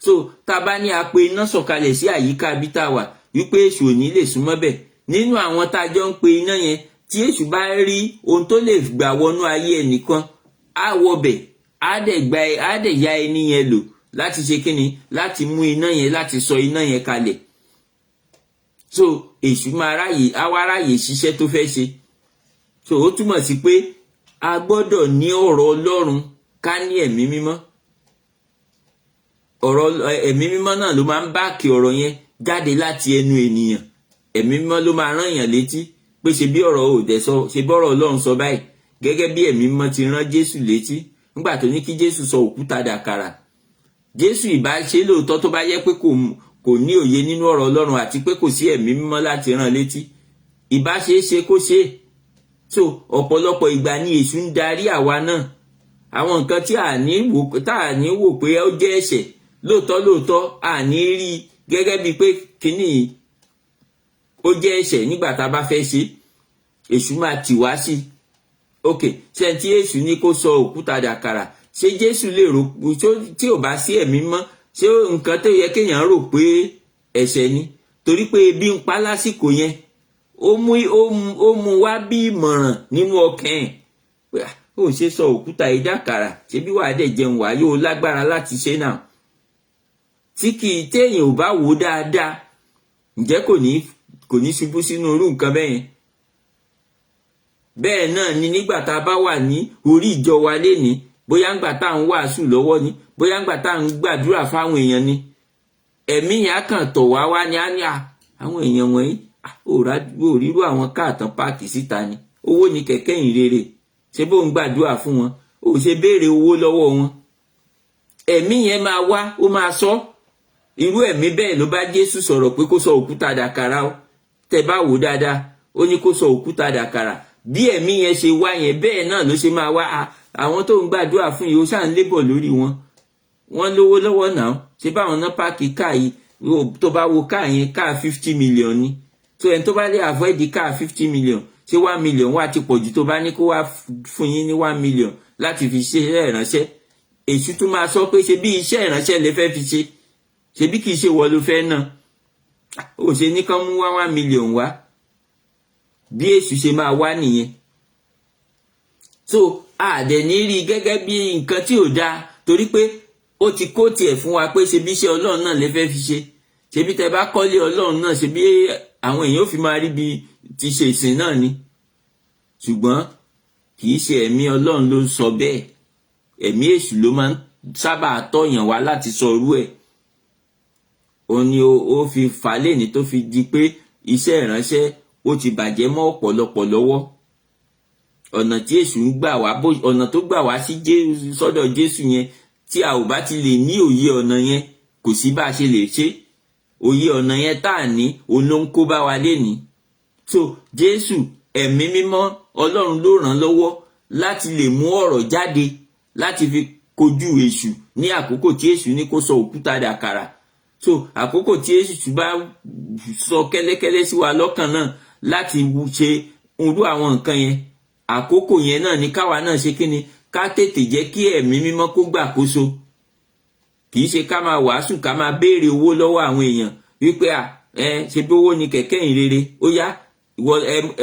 So tá bá ní a pe iná sọ̀kalẹ̀ sí àyíká bí tá wà wípé èṣù ò ní lè súnmọ́ bẹ̀, nínú àwọn tá jọ ń pe iná yẹn, tí èṣù bá rí ohun tó lè gbà wọnú ayé ẹnìkan, á wọbẹ̀, á dẹ̀ ya ẹni yẹn lò láti ṣe kíni, láti mú iná yẹn, láti sọ iná yẹn kalẹ̀. So èṣù máa ráyè ṣiṣẹ́ tó fẹ́ ṣe. So ó túmọ̀ sí pé a gbọ́dọ̀ ní ọ̀rọ̀ Ọlọ́run, ká ní ẹ̀mí mímọ́. Ọ̀rọ̀ ẹ̀mí mímọ́ náà ló máa ń báàkì ọ̀rọ̀ yẹn jáde láti ẹnu ènìyàn. Ẹ̀mí mímọ́ ló máa rán èèyàn létí pé ṣe bí ọ̀rọ̀ òdẹ sọ, ṣe bọ́rọ̀ Ọlọ́run sọ báyìí, gẹ́gẹ́ bí ẹ̀mí mímọ́ ti rán Jésù létí nígbà tó ní kí Jésù sọ òkúta dàkàrà. Jésù ìbá ṣe lóòótọ́ tó bá yẹ pé kò ní òye nínú ọ̀rọ̀ Ọlọ́run àti pé kò sí ẹ̀mí mímọ́ láti rán létí, ìbá ṣe é ṣe kó ṣe. So ọ̀pọ̀lọpọ̀ ìgbà ni èṣù ń darí àwa náà. Àwọn nǹkan tí a ní wò pé ó jẹ́ ẹ̀ṣẹ̀, lóòótọ́ a ní rí gẹ́gẹ́ bíi pé kíní ó jẹ́ ẹ̀ṣẹ̀ nígbà tá a bá fẹ́ ṣe, èṣù máa tì wá sí. Ok, ṣé tí èṣù ní kó sọ òkúta dàkàrà, ṣé Jésù lè rò tí ò bá sí ẹ̀mí mọ́, ṣé nǹkan tó yẹ kéèyàn rò pé ẹ̀ṣẹ̀ ni? Torí pé ebi ń pa lásìkò yẹn, ó mú wá bí ìmọ̀ràn nínú ọkàn ẹ̀ pé ó ṣe sọ òkúta ìdàkàrà, ṣé bí wàá dẹ̀ jẹun wà yóò lágbára láti ṣe náà. Tí téèyàn ò bá wò dáadáa, ǹjẹ́ kò ní ṣubú sínú irú nǹkan bẹ́ẹ̀ yẹn? Bẹ́ẹ̀ náà ni nígbà tá a bá wà ní orí ìjọ wa lénìí, bóyá ńgbà tá à ń wàásù lọ́wọ́ ni, bóyá ńgbà tá à ń gbàdúrà fáwọn èèyàn ni, ẹ̀mí yẹn á kàn tọ̀ wá ní á ní àwọn èèyàn wọ̀nyí ò rírú àwọn káàtàn páàkì síta ni, owó ni kẹ̀kẹ́ ìhìnrere, ṣé bó ń gbàdúrà fún wọn, ó ṣe béèrè owó lọ́wọ́ wọn. Ẹ̀mí yẹn máa wá, ó máa sọ. Irú ẹ̀mí bẹ́ẹ̀ ló bá Jésù sọ̀rọ̀ pé kó sọ òkúta dàkàrà o. Tẹ́ bá wò dáadáa, ó ní kó sọ òkúta dàkàrà. Bí ẹ̀mí yẹn ṣe wá yẹn, bẹ́ẹ̀ náà ló ṣe máa wá. Àwọn tó ń gbàdúrà fún yìí ó ṣáà ń lébọ̀ lórí wọn. Wọ́n lówó lọ́wọ́ náà, ṣé báwọn náà páàkì káà yìí, tó bá wo káà yẹn, káà 50 million ni. So ẹni tó bá lè avoid káà 50 million, ṣé 1 million wá ti pọ̀jù tó bá ní kó wá fún yín ní 1 million láti fi ṣe iṣẹ́ ìránṣẹ́. Èṣù tún máa sọ pé ṣe bí iṣẹ́ ìránṣẹ́ lè fẹ́ fi ṣe, ṣe bí kìí ṣe wọ ló fẹ́ náà, ó ṣe ní kán mú 1 million wá. Bí èṣù ṣe máa wá nìyẹn. So àdẹ̀ ní rí gẹ́gẹ́ bí nǹkan tí ò dáa, torí pé ó ti kó tiẹ̀ fún wa pé ṣe bí iṣẹ́ Ọlọ́run náà lè fẹ́ fi ṣe, ṣe bí tẹ bá kọ́lé Ọlọ́run náà, ṣe bí àwọn èèyàn ò fi máa rí bí ti ṣe ìsìn náà ni. Ṣùgbọ́n kìí ṣe ẹ̀mí Ọlọ́run ló ń sọ bẹ́ẹ̀, ẹ̀mí èṣù ló máa ń sábà tọ̀yàn wá láti sọ irú ẹ̀. Ó ní ó fi fà lẹ́ni tó fi di pé iṣẹ́ ìránṣẹ́ ó ti bàjẹ́ mọ́ ọ̀pọ̀lọpọ̀ lọ́wọ́. Ọ̀nà tí èṣù ń gbà wá, ọ̀nà tó gbà wá sí sọ́dọ̀ Jésù yẹn, tí a ò bá ti lè ní òye ọ̀nà yẹn, kò sí bá a ṣe lè ṣe. Òye ọ̀nà yẹn tá à ní, òun ló ń kó bá wa lénìí. So Jésù, ẹ̀mí mímọ́ Ọlọ́run ló ràn lọ́wọ́ láti lè mú ọ̀rọ̀ jáde, láti fi kojú èṣù ní àkókò tí èṣù ní kó sọ òkúta dàkàrà. So àkókò tí èṣù bá sọ kẹ́lẹ́kẹ́lẹ́ sí wa lọ́kàn náà láti ṣe irú àwọn nǹkan yẹn, àkókò yẹn náà ni káwa náà ṣe kíni, ká tètè jẹ́ kí ẹ̀mí mímọ́ kó gbàkóso. Kìí ṣe ká máa wàásù, ká máa béèrè owó lọ́wọ́ àwọn èèyàn wípé ṣe bí owó ni kẹ̀kẹ́ ìhìnrere, ó yá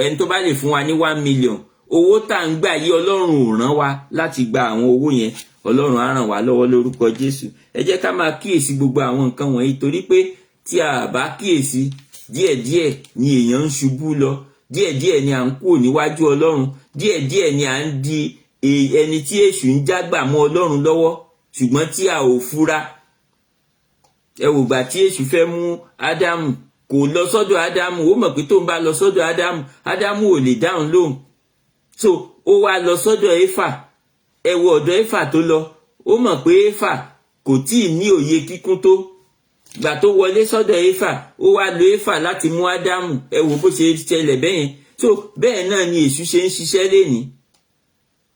ẹni tó bá lè fún wa ní 1 million. Owó tá ń gbà yí Ọlọ́run ò rán wa láti gba àwọn owó yẹn. Ọlọ́run á ràn wá lọ́wọ́ lórúkọ Jésù. Ẹ jẹ́ ká máa kíyèsí gbogbo àwọn nǹkan wọ̀nyí, torí pé tí a bá kíyèsí, díẹ̀díẹ̀ ni èèyàn ń ṣubú lọ, díẹ̀díẹ̀ ni à ń kúrò níwájú Ọlọ́run, díẹ̀díẹ̀ ni à ń di ẹni tí èṣù ń jágbà mọ́ Ọlọ́run lọ́wọ́, ṣùgbọ́n tí a ò fura. Ẹ wò gbà tí èṣù fẹ́ mú Ádámù, kò lọ sọ́dọ̀ Ádámù, ó mọ̀ pé tó ń bá lọ sọ́dọ̀ Ádámù, Ádámù ò lè dáhùn lóhùn. So ó wá lọ sọ́dọ̀ Éfà. Ẹ wo ọ̀dọ̀ Éfà tó lọ, ó mọ̀ pé Éfà kò tíì ní òye kíkún tó. Gbà tó wọlé sọ́dọ̀ Éfà, ó wá lo Éfà láti mú Ádámù. Ẹ wò bó ṣe ṣẹlẹ̀ bẹ́yẹn. So bẹ́ẹ̀ náà ni èṣù ṣe ń ṣiṣẹ́ lénìí.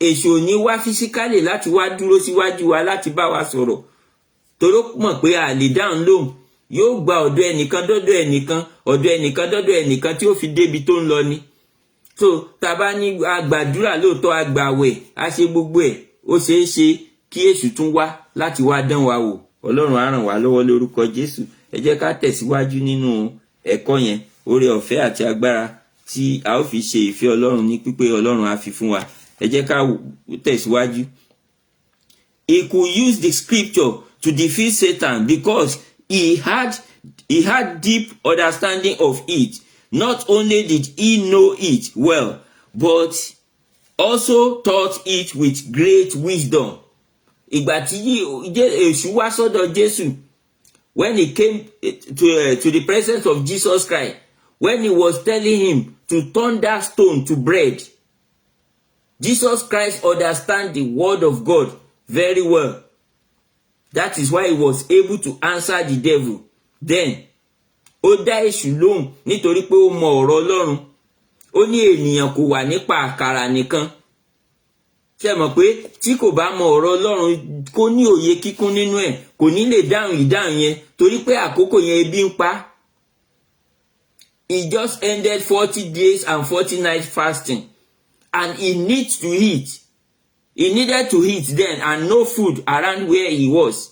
èṣù ò ní wá físíkálì láti wá dúró síwájú wa láti bá wa sọ̀rọ̀ torí ó mọ̀ pé a lè dáhùn lóhùn. Yóò gba ọ̀dọ̀ ẹnìkan dọ́dọ̀ ẹnìkan, ọ̀dọ̀ ẹnìkan dọ́dọ̀ ẹnìkan tí ó fi débi tó ń lọ ni. So tá bá ní agbàdúrà lóòótọ́, agbàwẹ̀, a ṣe gbogbo ẹ̀, ó ṣeé ṣe kí èṣù tún wá láti wá dán wa wò. Ọlọ́run á ràn wá lọ́wọ́ lórúkọ Jésù. Ẹ jẹ́ ká tẹ̀síwájú nínú ẹ̀kọ́ yẹn. Oore ọ̀fẹ́ àti agbára tí a ó fi ṣe ìfẹ́ Ọlọ́run ní pípé Ọlọ́run á fi fún wa. Ẹ jẹ́ ká tẹ̀síwájú. He could use the scripture to defeat Satan because he had deep understanding of it. Not only did he know it well, but also taught it with great wisdom. Ìgbà tí èṣù wá sọ́dọ̀ Jésù, when he came to the presence of Jesus Christ, when he was telling him to turn that stone to bread, Jesus Christ understand the word of God very well. That is why he was able to answer the devil. Then, ó dá èṣù lóhùn nítorí pé ó mọ ọ̀rọ̀ Ọlọ́run. Ó ní ènìyàn kò wà nípa àkàrà nìkan. Ṣé mọ̀ pé tí kò bá mọ ọ̀rọ̀ Ọlọ́run, kò ní òye kíkún nínú ẹ̀, kò ní lè dáhùn ìdáhùn yẹn torí pé àkókò yẹn ebi ń pa. He just ended 40 days and 40 nights fasting, and he needs to eat. He needed to eat then, and no food around where he was.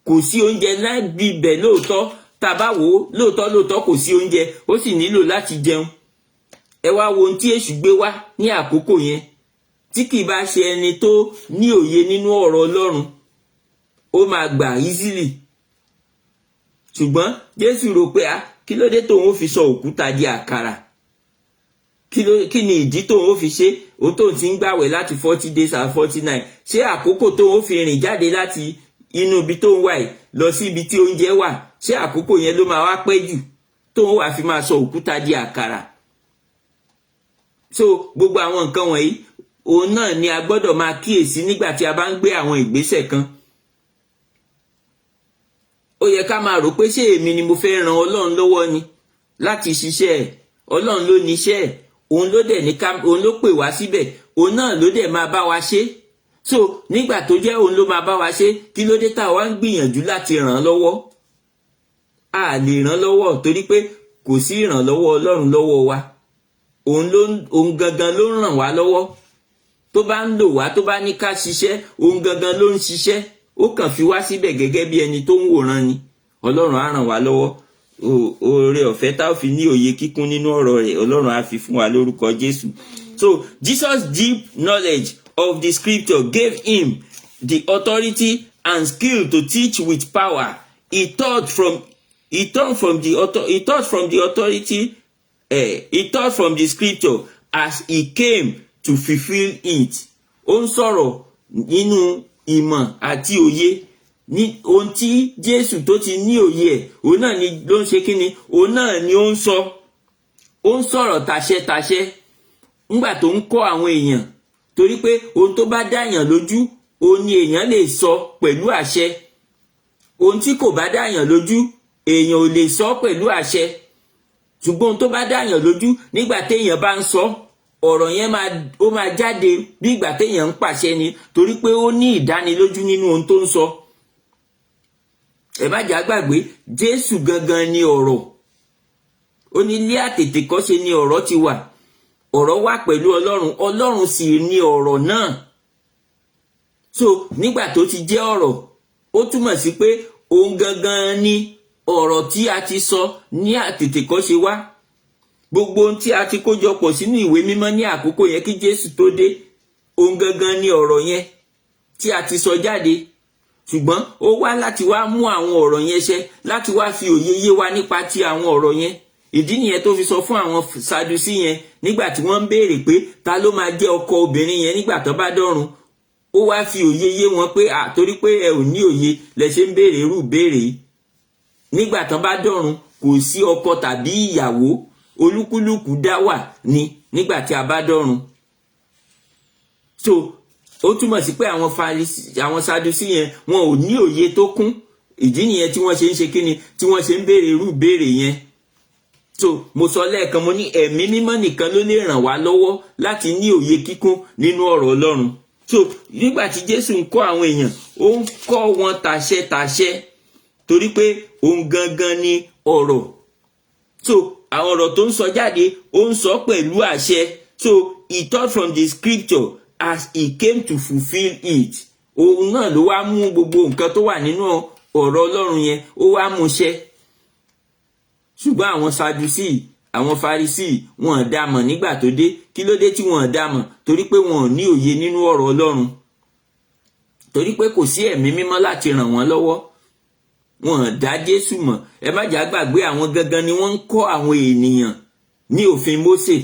Kò sí oúnjẹ náà bíbẹ̀ lóòótọ́, tá bá wò lóòótọ́ kò sí oúnjẹ, ó sì nílò láti jẹun. Ẹ wá wo ohun tí èṣù gbé wá ní àkókò yẹn. Tí kì bá ṣe ẹni tó ní òye nínú ọ̀rọ̀ Ọlọ́run, ó máa gbà easily. Ṣùgbọ́n Jésù rò pé kí ló dé tóun ó fi sọ òkúta di àkàrà? Kí ni ìdí tóun ó fi ṣe? Ó tóun ti ń gbàwẹ̀ láti 40 days and 40 nights. Ṣé àkókò tóun ó fi rìn jáde láti inú ibi tóun wà yìí lọ sí ibi tí oúnjẹ wà, ṣé àkókò yẹn ló máa wá pẹ́ jù tóun wá fi máa sọ òkúta di àkàrà? So gbogbo àwọn nǹkan wọ̀nyí, òun náà ni a gbọ́dọ̀ máa kíyèsí nígbà tí a bá ń gbé àwọn ìgbésẹ̀ kan. Ó yẹ ká máa rò pé ṣé èmi ni mo fẹ́ ran Ọlọ́run lọ́wọ́ ni láti ṣiṣẹ́ ẹ̀? Ọlọ́run ló ní iṣẹ́ ẹ̀, òun ló dẹ̀ ní òun ló pè wá síbẹ̀, òun náà ló dẹ̀ máa bá wa ṣe. So nígbà tó jẹ́ òun ló máa bá wa ṣe, kí ló dé tá wá ń gbìyànjú láti ràn án lọ́wọ́? A lè ràn án lọ́wọ́ torí pé kò sí ìrànlọ́wọ́ Ọlọ́run lọ́wọ́ wa. Òun gangan ló ń ràn wá lọ́wọ́. Tó bá ń lò wá, tó bá ní ká ṣiṣẹ́, òun gangan ló ń ṣiṣẹ́. Ó kàn fi wá síbẹ̀ gẹ́gẹ́ bí ẹni tó ń wòran ni. Ọlọ́run á ràn wá lọ́wọ́. Oore ọ̀fẹ́ tá ó fi ní òye kíkún nínú ọ̀rọ̀ rẹ̀, Ọlọ́run á fi fún wa lórúkọ Jésù. So Jesus' deep knowledge of the scripture gave him the authority and skill to teach with power. He taught from the scripture as he came to fulfill it. Ó ń sọ̀rọ̀ nínú ìmọ̀ àti òye ní ohun tí Jésù tó ti ní òye ẹ̀, òun náà ni ló ń ṣe kíni, òun náà ni ó ń sọ. Ó ń sọ̀rọ̀ tàṣẹ nígbà tó ń kọ́ àwọn èèyàn, torí pé ohun tó bá dáyàn lójú, òun ni èèyàn lè sọ pẹ̀lú àṣẹ. Ohun tí kò bá dáyàn lójú, èèyàn ò lè sọ pẹ̀lú àṣẹ. Ṣùgbọ́n ohun tó bá dáyàn lójú, nígbà téèyàn bá ń sọ, ọ̀rọ̀ yẹn máa jáde bí ìgbà téèyàn ń pàṣẹ ni, torí pé ó ní ìdánilójú nínú ohun tó ń sọ. Ẹ má jà gbàgbé, Jésù gangan ni ọ̀rọ̀. Ó ní ilé àtètèkọ́ṣe ni ọ̀rọ̀ ti wà. Ọ̀rọ̀ wà pẹ̀lú Ọlọ́run, Ọlọ́run sì ni ọ̀rọ̀ náà. So nígbà tó ti jẹ́ ọ̀rọ̀, ó túmọ̀ sí pé òun gangan ni ọ̀rọ̀ tí a ti sọ ní àtètèkọ́ṣe wá. Gbogbo ohun tí a ti kójọpọ̀ sínú ìwé mímọ́ ní àkókò yẹn kí Jésù tó dé, òun gangan ni ọ̀rọ̀ yẹn tí a ti sọ jáde. Ṣùgbọ́n ó wá láti wá mú àwọn ọ̀rọ̀ yẹn ṣẹ, láti wá fi òye yé wa nípa ti àwọn ọ̀rọ̀ yẹn. Ìdí nìyẹn tó fi sọ fún àwọn Sadusí yẹn nígbà tí wọ́n ń béèrè pé ta ló máa jẹ́ ọkọ obìnrin yẹn nígbà tó bá dọ̀run. Ó wá fi òye yé wọn pé torí pé ẹ ò ní òye lẹ ṣe ń béèrè irú béèrè yìí. Nígbà tó bá dọ̀run, kò sí ọkọ tàbí ìyàwó, olúkúlùkù dá wà ní nígbà tí a bá dọ̀run. So ó túmọ̀ sí pé àwọn Sadusí yẹn wọn ò ní òye tó kún. Ìdí nìyẹn tí wọ́n ṣe ń ṣe kíni, tí wọ́n ṣe ń béèrè irú béèrè yẹn. So mo sọ lẹ́ẹ̀kan, mo ní ẹ̀mí mímọ́ nìkan ló lè ràn wá lọ́wọ́ láti ní òye kíkún nínú ọ̀rọ̀ Ọlọ́run. So nígbà tí Jésù ń kọ́ àwọn èèyàn, ó ń kọ́ wọn tàṣẹ torí pé òun gangan ni ọ̀rọ̀. So àwọn ọ̀rọ̀ tó ń sọ jáde, ó ń sọ pẹ̀lú àṣẹ. So he taught from the scripture as he came to fulfill it. Òun náà ló wá mú gbogbo nǹkan tó wà nínú ọ̀rọ̀ Ọlọ́run yẹn, ó wá mú ṣẹ. Ṣùgbọ́n àwọn Sadusí, àwọn Farisí, wọn ò dámọ̀ nígbà tó dé. Kí ló dé tí wọn ò dámọ̀? Torí pé wọn ò ní òye nínú ọ̀rọ̀ Ọlọ́run. Torí pé kò sí ẹ̀mí mímọ́ láti ràn wọ́n lọ́wọ́. Wọn ò dá Jésù mọ̀. Ẹ má jà gbàgbé, àwọn gangan ni wọ́n ń kọ́ àwọn ènìyàn ní òfin Mósè.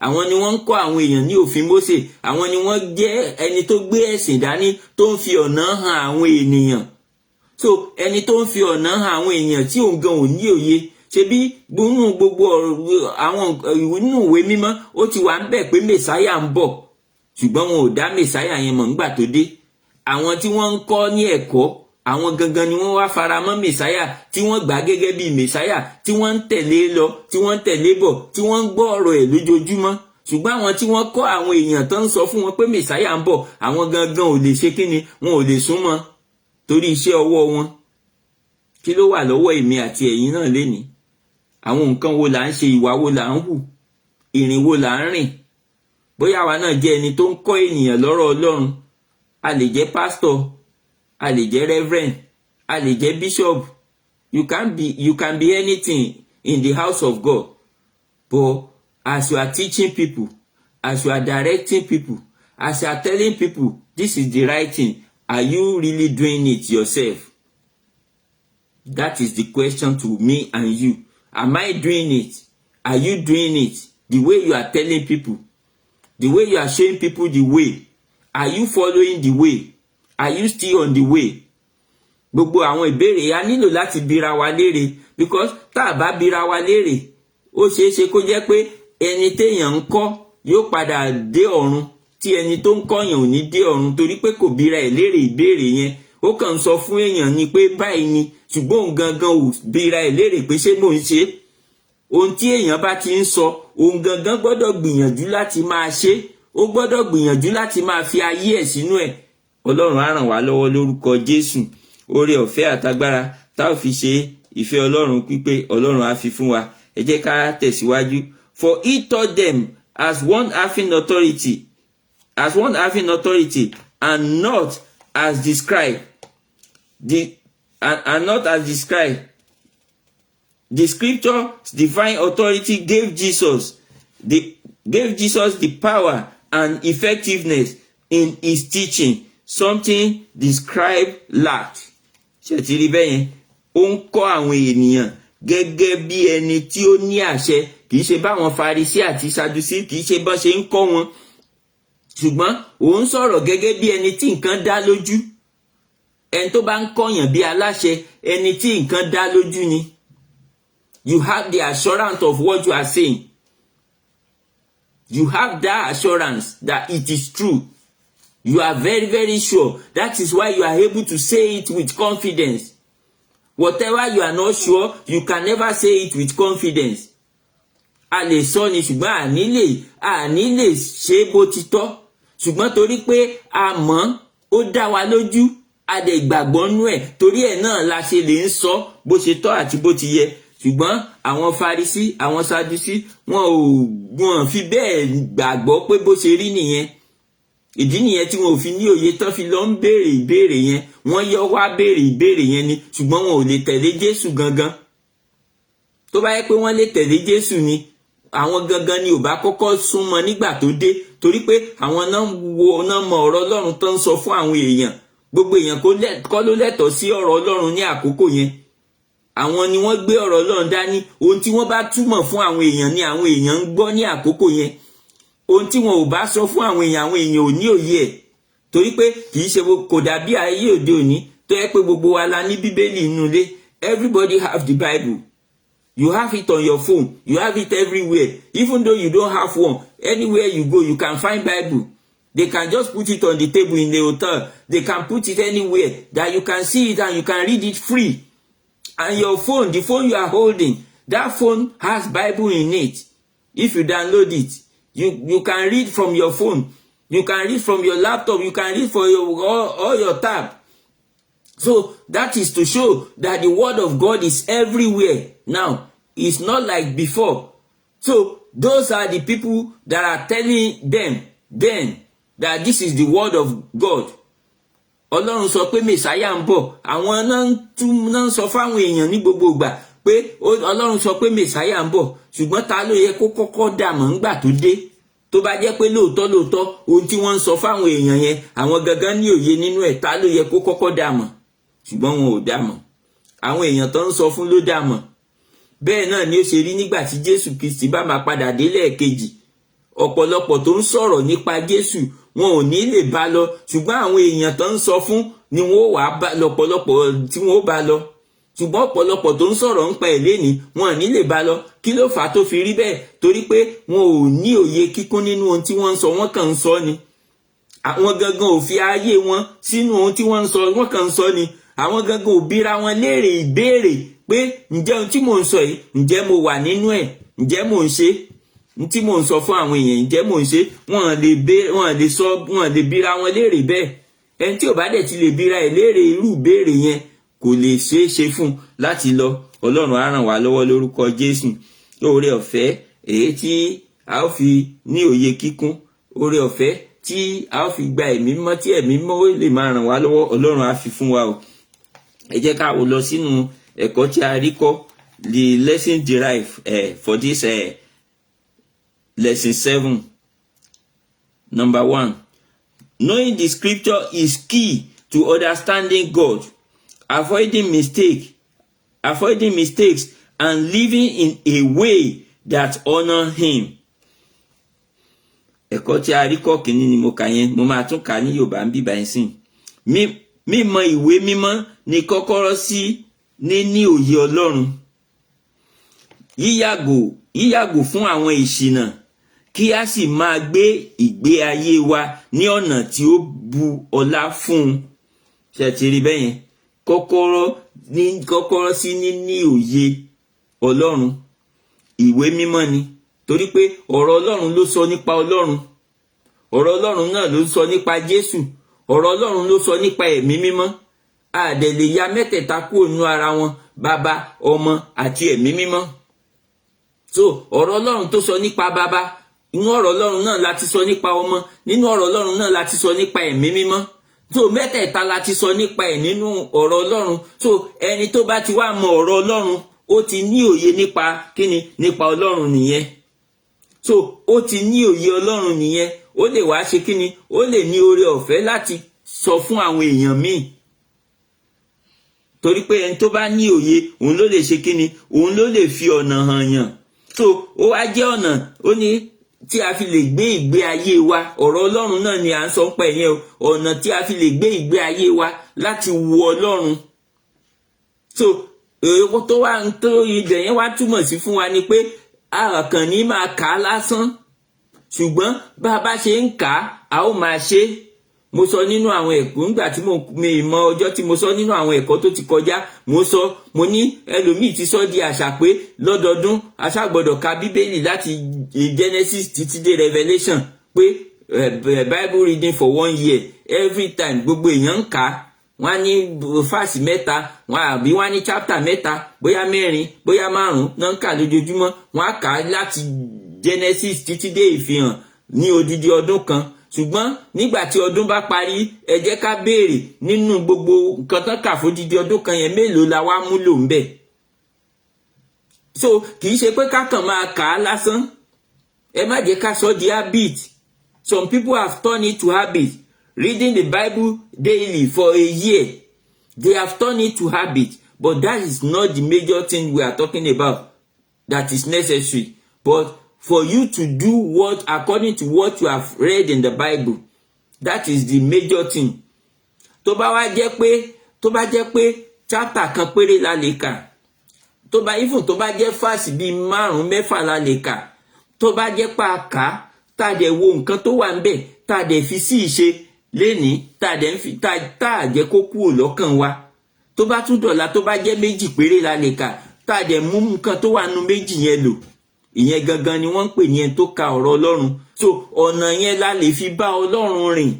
Àwọn ni wọ́n ń kọ́ àwọn èèyàn ní òfin Mósè. Àwọn ni wọ́n jẹ́ ẹni tó gbé ẹ̀sìn dání, tó ń fi ọ̀nà hàn àwọn ènìyàn. So ẹni tó ń fi ọ̀nà hàn àwọn èèyàn tí òun gan ò ní òye. Ṣebí nínú gbogbo àwọn nínú ìwé mímọ́ ó ti wà ń bẹ̀ pé Mèsáyà ń bọ̀, ṣùgbọ́n wọn ò dá Mèsáyà yẹn mọ̀ nígbà tó dé. Àwọn tí wọ́n ń kọ́ ní ẹ̀kọ́, àwọn gangan ni wọ́n wá faramọ́ Mèsáyà, tí wọ́n gbà gẹ́gẹ́ bí Mèsáyà, tí wọ́n ń tẹ̀lé lọ, tí wọ́n ń tẹ̀lé bọ̀, tí wọ́n ń gbọ́ ọ̀rọ̀ ẹ̀ lójoojúmọ́. Ṣùgbọ́n àwọn tí wọ́n kọ́ àwọn èèyàn tó ń sọ fún wọn pé Mèsáyà ń bọ̀, àwọn gangan ò lè ṣe kíni, wọn ò lè súnmọ́ torí iṣẹ́ ọwọ́ wọn. Kí ló wà lọ́wọ́ èmi àti ẹ̀yin náà lénìí? Àwọn nǹkan wo là ń ṣe, ìwà wo là ń hù, ìrìn wo là ń rìn? Bóyá àwa náà jẹ́ ẹni tó ń kọ́ ènìyàn lọ́rọ̀ Ọlọ́run. A lè jẹ́ pastor, a lè jẹ́ reverend, a lè jẹ́ bishop. You can be anything in the house of God. But as you are teaching people, as you are directing people, as you are telling people this is the right thing, are you really doing it yourself? That is the question to me and you. Am I doing it? Are you doing it the way you are telling people? The way you are showing people the way? Are you following the way? Are you still on the way? Gbogbo àwọn ìbéèrè a nílò láti bira wa léèrè, because tá a bá bira wa léèrè, ó ṣeé ṣe kó jẹ́ pé ẹni téèyàn ń kọ́ yóò padà dé ọ̀run, tí ẹni tó ń kọ́yàn ò ní dé ọ̀run torí pé kò bira ẹ̀ léèrè ìbéèrè yẹn. Ó kàn sọ fún èèyàn ni pé báyìí ni, ṣùgbọ́n òun gangan ò bira ẹ̀ léèrè pé ṣé mò ń ṣe. Ohun tí èèyàn bá ti ń sọ, òun gangan gbọ́dọ̀ gbìyànjú láti máa ṣe. Ó gbọ́dọ̀ gbìyànjú láti máa fi ayé ẹ̀ sínú ẹ̀. Ọlọ́run á ràn wá lọ́wọ́ lórúkọ Jésù. Oore ọ̀fẹ́ àtagbára tá ò fi ṣe ìfẹ́ Ọlọ́run pípé Ọlọ́run á fi fún wa. Ẹ jẹ́ ká tẹ̀síwájú. For he taught them as one having authority, and not as described. And not as described. The scripture's divine authority gave Jesus the power and effectiveness in his teaching, something the scribe lacked. Ṣé ti rí bẹ́ẹ̀ yẹn? Ó ń kọ́ àwọn ènìyàn gẹ́gẹ́ bí ẹni tí ó ní àṣẹ. Kìí ṣe báwọn Farisí àti Sadusí, kìí ṣe bọ́n ṣe ń kọ́ wọn. Ṣùgbọ́n òun sọ̀rọ̀ gẹ́gẹ́ bí ẹni tí nǹkan dá lójú. Ẹni tó bá ń kọ́yàn bí aláṣẹ, ẹni tí nǹkan dá lójú ni. You have the assurance of what you are saying. You have that assurance that it is true. You are very, very sure. That is why you are able to say it with confidence. Whatever you are not sure, you can never say it with confidence. A lè sọ ni, ṣùgbọ́n àní lè ṣe bó ti tọ́. Ṣùgbọ́n torí pé a mọ̀, ó dá wa lójú, a dẹ̀ gbàgbọ́ nú ẹ̀, torí ẹ̀ náà la ṣe lè ń sọ bó ṣe tọ́ àti bó ti yẹ. Ṣùgbọ́n àwọn Farisí, àwọn Sadusí, wọn fi bẹ́ẹ̀ gbàgbọ́ pé bó ṣe rí nìyẹn. Ìdí nìyẹn tí wọn ò fi ní òye tán fi lọ ń béèrè ìbéèrè yẹn. Wọ́n yọ wá béèrè ìbéèrè yẹn ni, ṣùgbọ́n wọn ò lè tẹ̀lé Jésù gangan. Tó bá yẹ pé wọ́n lè tẹ̀lé Jésù ni, àwọn gangan ni ò bá kọ́kọ́ súnmọ́ nígbà tó dé, torí pé àwọn náà mọ ọ̀rọ̀ Ọlọ́run tó ń sọ fún àwọn èèyàn. Gbogbo èèyàn kọ́ ló lẹ́tọ̀ọ́ sí ọ̀rọ̀ Ọlọ́run ní àkókò yẹn. Àwọn ni wọ́n gbé ọ̀rọ̀ Ọlọ́run dání. Ohun tí wọ́n bá túmọ̀ fún àwọn èèyàn ni àwọn èèyàn ń gbọ́ ní àkókò yẹn. Ohun tí wọn ò bá sọ fún àwọn èèyàn ò ní òye ẹ̀. Torí pé kì í ṣe kò dàbí ayé òde òní tó yẹ pé gbogbo wa la ní Bíbélì nínú ilé. Everybody have the Bible. You have it on your phone. You have it everywhere. Even though you don't have one, anywhere you go, you can find Bible. They can just put it on the table in the hotel. They can put it anywhere that you can see it and you can read it free. And your phone, the phone you are holding, That phone has Bible in it. If you download it, you can read from your phone. You can read from your laptop. You can read from all your tab. So that is to show that the word of God is everywhere now. It's not like before. So those are the people that are telling them then that this is the word of God. Ọlọ́run sọ pé Messiah ń bọ̀. Àwọn náà ń sọ fáwọn èèyàn ní gbogbo ìgbà pé Ọlọ́run sọ pé Messiah ń bọ̀. Ṣùgbọ́n ta ló yẹ kó kọ́kọ́ dàmọ̀ ńgbà tó dé? Tó bá jẹ́ pé lóòótọ́ ohun tí wọ́n ń sọ fáwọn èèyàn yẹn àwọn gangan ní òye nínú ẹ̀, ta ló yẹ kó kọ́kọ́ dàmọ̀? Ṣùgbọ́n wọn ò dàmọ̀. Àwọn èèyàn tó ń sọ fún ló dàmọ̀. Bẹ́ẹ̀ náà ni ó ṣe rí nígbà tí Jésù Kristi bá máa padà dé lẹ́ẹ̀kejì. Ọ̀pọ̀lọpọ̀ tó ń sọ̀rọ̀ nípa Jésù wọn ò ní lè bá lọ, ṣùgbọ́n àwọn èèyàn tó ń sọ fún ni wọ́n wà bá lọ́pọ̀lọpọ̀ tí wọ́n bá lọ. Ṣùgbọ́n ọ̀pọ̀lọpọ̀ tó ń sọ̀rọ̀ nípa ẹ̀ lénìí wọn ò ní lè bá lọ. Kí ló fà á tó fi rí bẹ́ẹ̀? Torí pé wọn ò ní òye kíkún nínú ohun tí wọ́n ń sọ, wọ́n kàn ń sọ ni. Àwọn gangan ò fi ayé wọn sínú ohun tí wọ́n ń sọ, wọ́n kàn ń sọ ni. Àwọn gangan ò bíra wọn léèrè ìbéèrè pé ǹjẹ́ ohun tí mò ń sọ yìí, ǹjẹ́ mo wà nínú ẹ̀, ǹjẹ́ mò ń ṣe? Tí mò ń sọ fún àwọn èèyàn ǹjẹ́ mò ń ṣe? Wọ́n lè bíra wọn léèrè bẹ́ẹ̀. Ẹni tí ò bá dẹ̀ ti lè bíra ẹ̀ léèrè irú ìbéèrè yẹn kò lè ṣeé ṣe fún láti lọ. Ọlọ́run á ràn wá lọ́wọ́ lórúkọ Jésù. Oore ọ̀fẹ́ èyí tí a ó fi ní òye kíkún, oore ọ̀fẹ́ tí a ó fi gba ẹ̀mí mọ́, tí ẹ̀mí mọ́ ó lè máa ràn wá lọ́wọ́, Ọlọ́run á fi fún wa o. Ẹ jẹ́ ká wo lọ sínú ẹ̀kọ́ tí a rí kọ́, the lesson derived for this lesson 7. Number 1, knowing the scripture is key to understanding God, avoiding mistakes and living in a way that honor him. Ẹ̀kọ́ tí a rí kọ́ kìíní ni mo kà yẹn, mo máa tún kà ní Yorùbá ń bíbá ẹ̀sìn. Mímọ̀ ìwé mímọ́ ni kọ́kọ́rọ́ sí níní òye Ọlọ́run. Yíyàgò fún àwọn ìṣìnà kí a sì máa gbé ìgbé ayé wa ní ọ̀nà tí ó bu ọlá fún un. Ṣé ti rí bẹ́yẹn? Kọ́kọ́rọ́ sí níní òye Ọlọ́run. Ìwé mímọ́ ni. Torí pé ọ̀rọ̀ Ọlọ́run ló sọ nípa Ọlọ́run. Ọ̀rọ̀ Ọlọ́run náà ló sọ nípa Jésù. Ọ̀rọ̀ Ọlọ́run ló sọ nípa ẹ̀mí mímọ́. A dẹ̀ lè ya mẹ́tẹ̀ẹ̀ta kúrò nínú ara wọn, Baba, Ọmọ àti ẹ̀mí mímọ́. So ọ̀rọ̀ Ọlọ́run tó sọ nípa Baba, inú ọ̀rọ̀ Ọlọ́run náà láti sọ nípa Ọmọ, nínú ọ̀rọ̀ Ọlọ́run náà láti sọ nípa ẹ̀mí mímọ́. So mẹ́tẹ̀ẹ̀ta láti sọ nípa ẹ̀ nínú ọ̀rọ̀ Ọlọ́run. So ẹni tó bá ti wá mọ ọ̀rọ̀ Ọlọ́run ó ti ní òye nípa kíni? Nípa Ọlọ́run nìyẹn. So ó ti ní òye Ọlọ́run nìyẹn. Ó lè wá ṣe kíni? Ó lè ní oore ọ̀fẹ́ láti sọ fún àwọn èèyàn míì. Torí pé ẹni tó bá ní òye òun ló lè ṣe kíni? Òun ló lè fi ọ̀nà hàn yàn. So ó wá jẹ́ ọ̀nà ó ní tí a fi lè gbé ìgbé ayé wa. Ọ̀rọ̀ Ọlọ́run náà ni à ń sọ pé yẹn o. Ọ̀nà tí a fi lè gbé ìgbé ayé wa láti wo Ọlọ́run. So èwo tó wá ń tó ibẹ̀ yẹn wá túmọ̀ sí fún wa ni pé a kàn ní máa kà á lásán. Ṣùgbọ́n bá a bá ṣe ń kà á, a ó máa ṣe. Mo sọ nínú àwọn ẹ̀kọ́ nígbà tí mi mọ ọjọ́ tí mo sọ nínú àwọn ẹ̀kọ́ tó ti kọjá, mo ní ẹlòmíì ti sọ di àṣà pé lọ́dọọdún a ṣá gbọ́dọ̀ ka Bíbélì láti Genesis títí dé Revelation, pé Bible reading for 1 year every time gbogbo èèyàn ń kà á. Wọ́n á ní fásì mẹ́ta, àbí wọ́n á ní chapter mẹ́ta, bóyá 4, bóyá 5 náà ń kà lójoojúmọ́. Wọ́n á kà á láti Genesis títí dé Ìfihàn ní odidi ọdún kan. Ṣùgbọ́n nígbà tí ọdún bá parí, ẹ jẹ́ ká béèrè nínú gbogbo nǹkan tán kà fún odidi ọdún kan yẹn mélòó la wá múlò ńbẹ̀. So kì í ṣe pé ká kàn máa kà á lásán. Ẹ má jẹ́ ká sọ di habit. Some people have turned it to habit. Reading the Bible daily for a year, they have turned it to habit. But that is not the major thing we are talking about that is necessary. But for you to do what according to what you have read in the Bible, that is the major thing. Tó bá jẹ́ pé chapter kan péré la lè kà, tó bá jẹ́ fásì bíi 5-6 la lè kà, tó bá jẹ́ pa kà tá dẹ̀ wo nǹkan tó wà ńbẹ̀, tá dẹ̀ fi sí ìṣe lénìí, tá jẹ́ kó kúrò lọ́kàn wa. Tó bá tún dọ̀la tó bá jẹ́ 2 péré la lè kà, tá a dẹ̀ mú nǹkan tó wà nínú méjì yẹn lò, ìyẹn gangan ni wọ́n ń pè ní ẹni tó ka ọ̀rọ̀ Ọlọ́run. So ọ̀nà yẹn la lè fi bá Ọlọ́run rìn.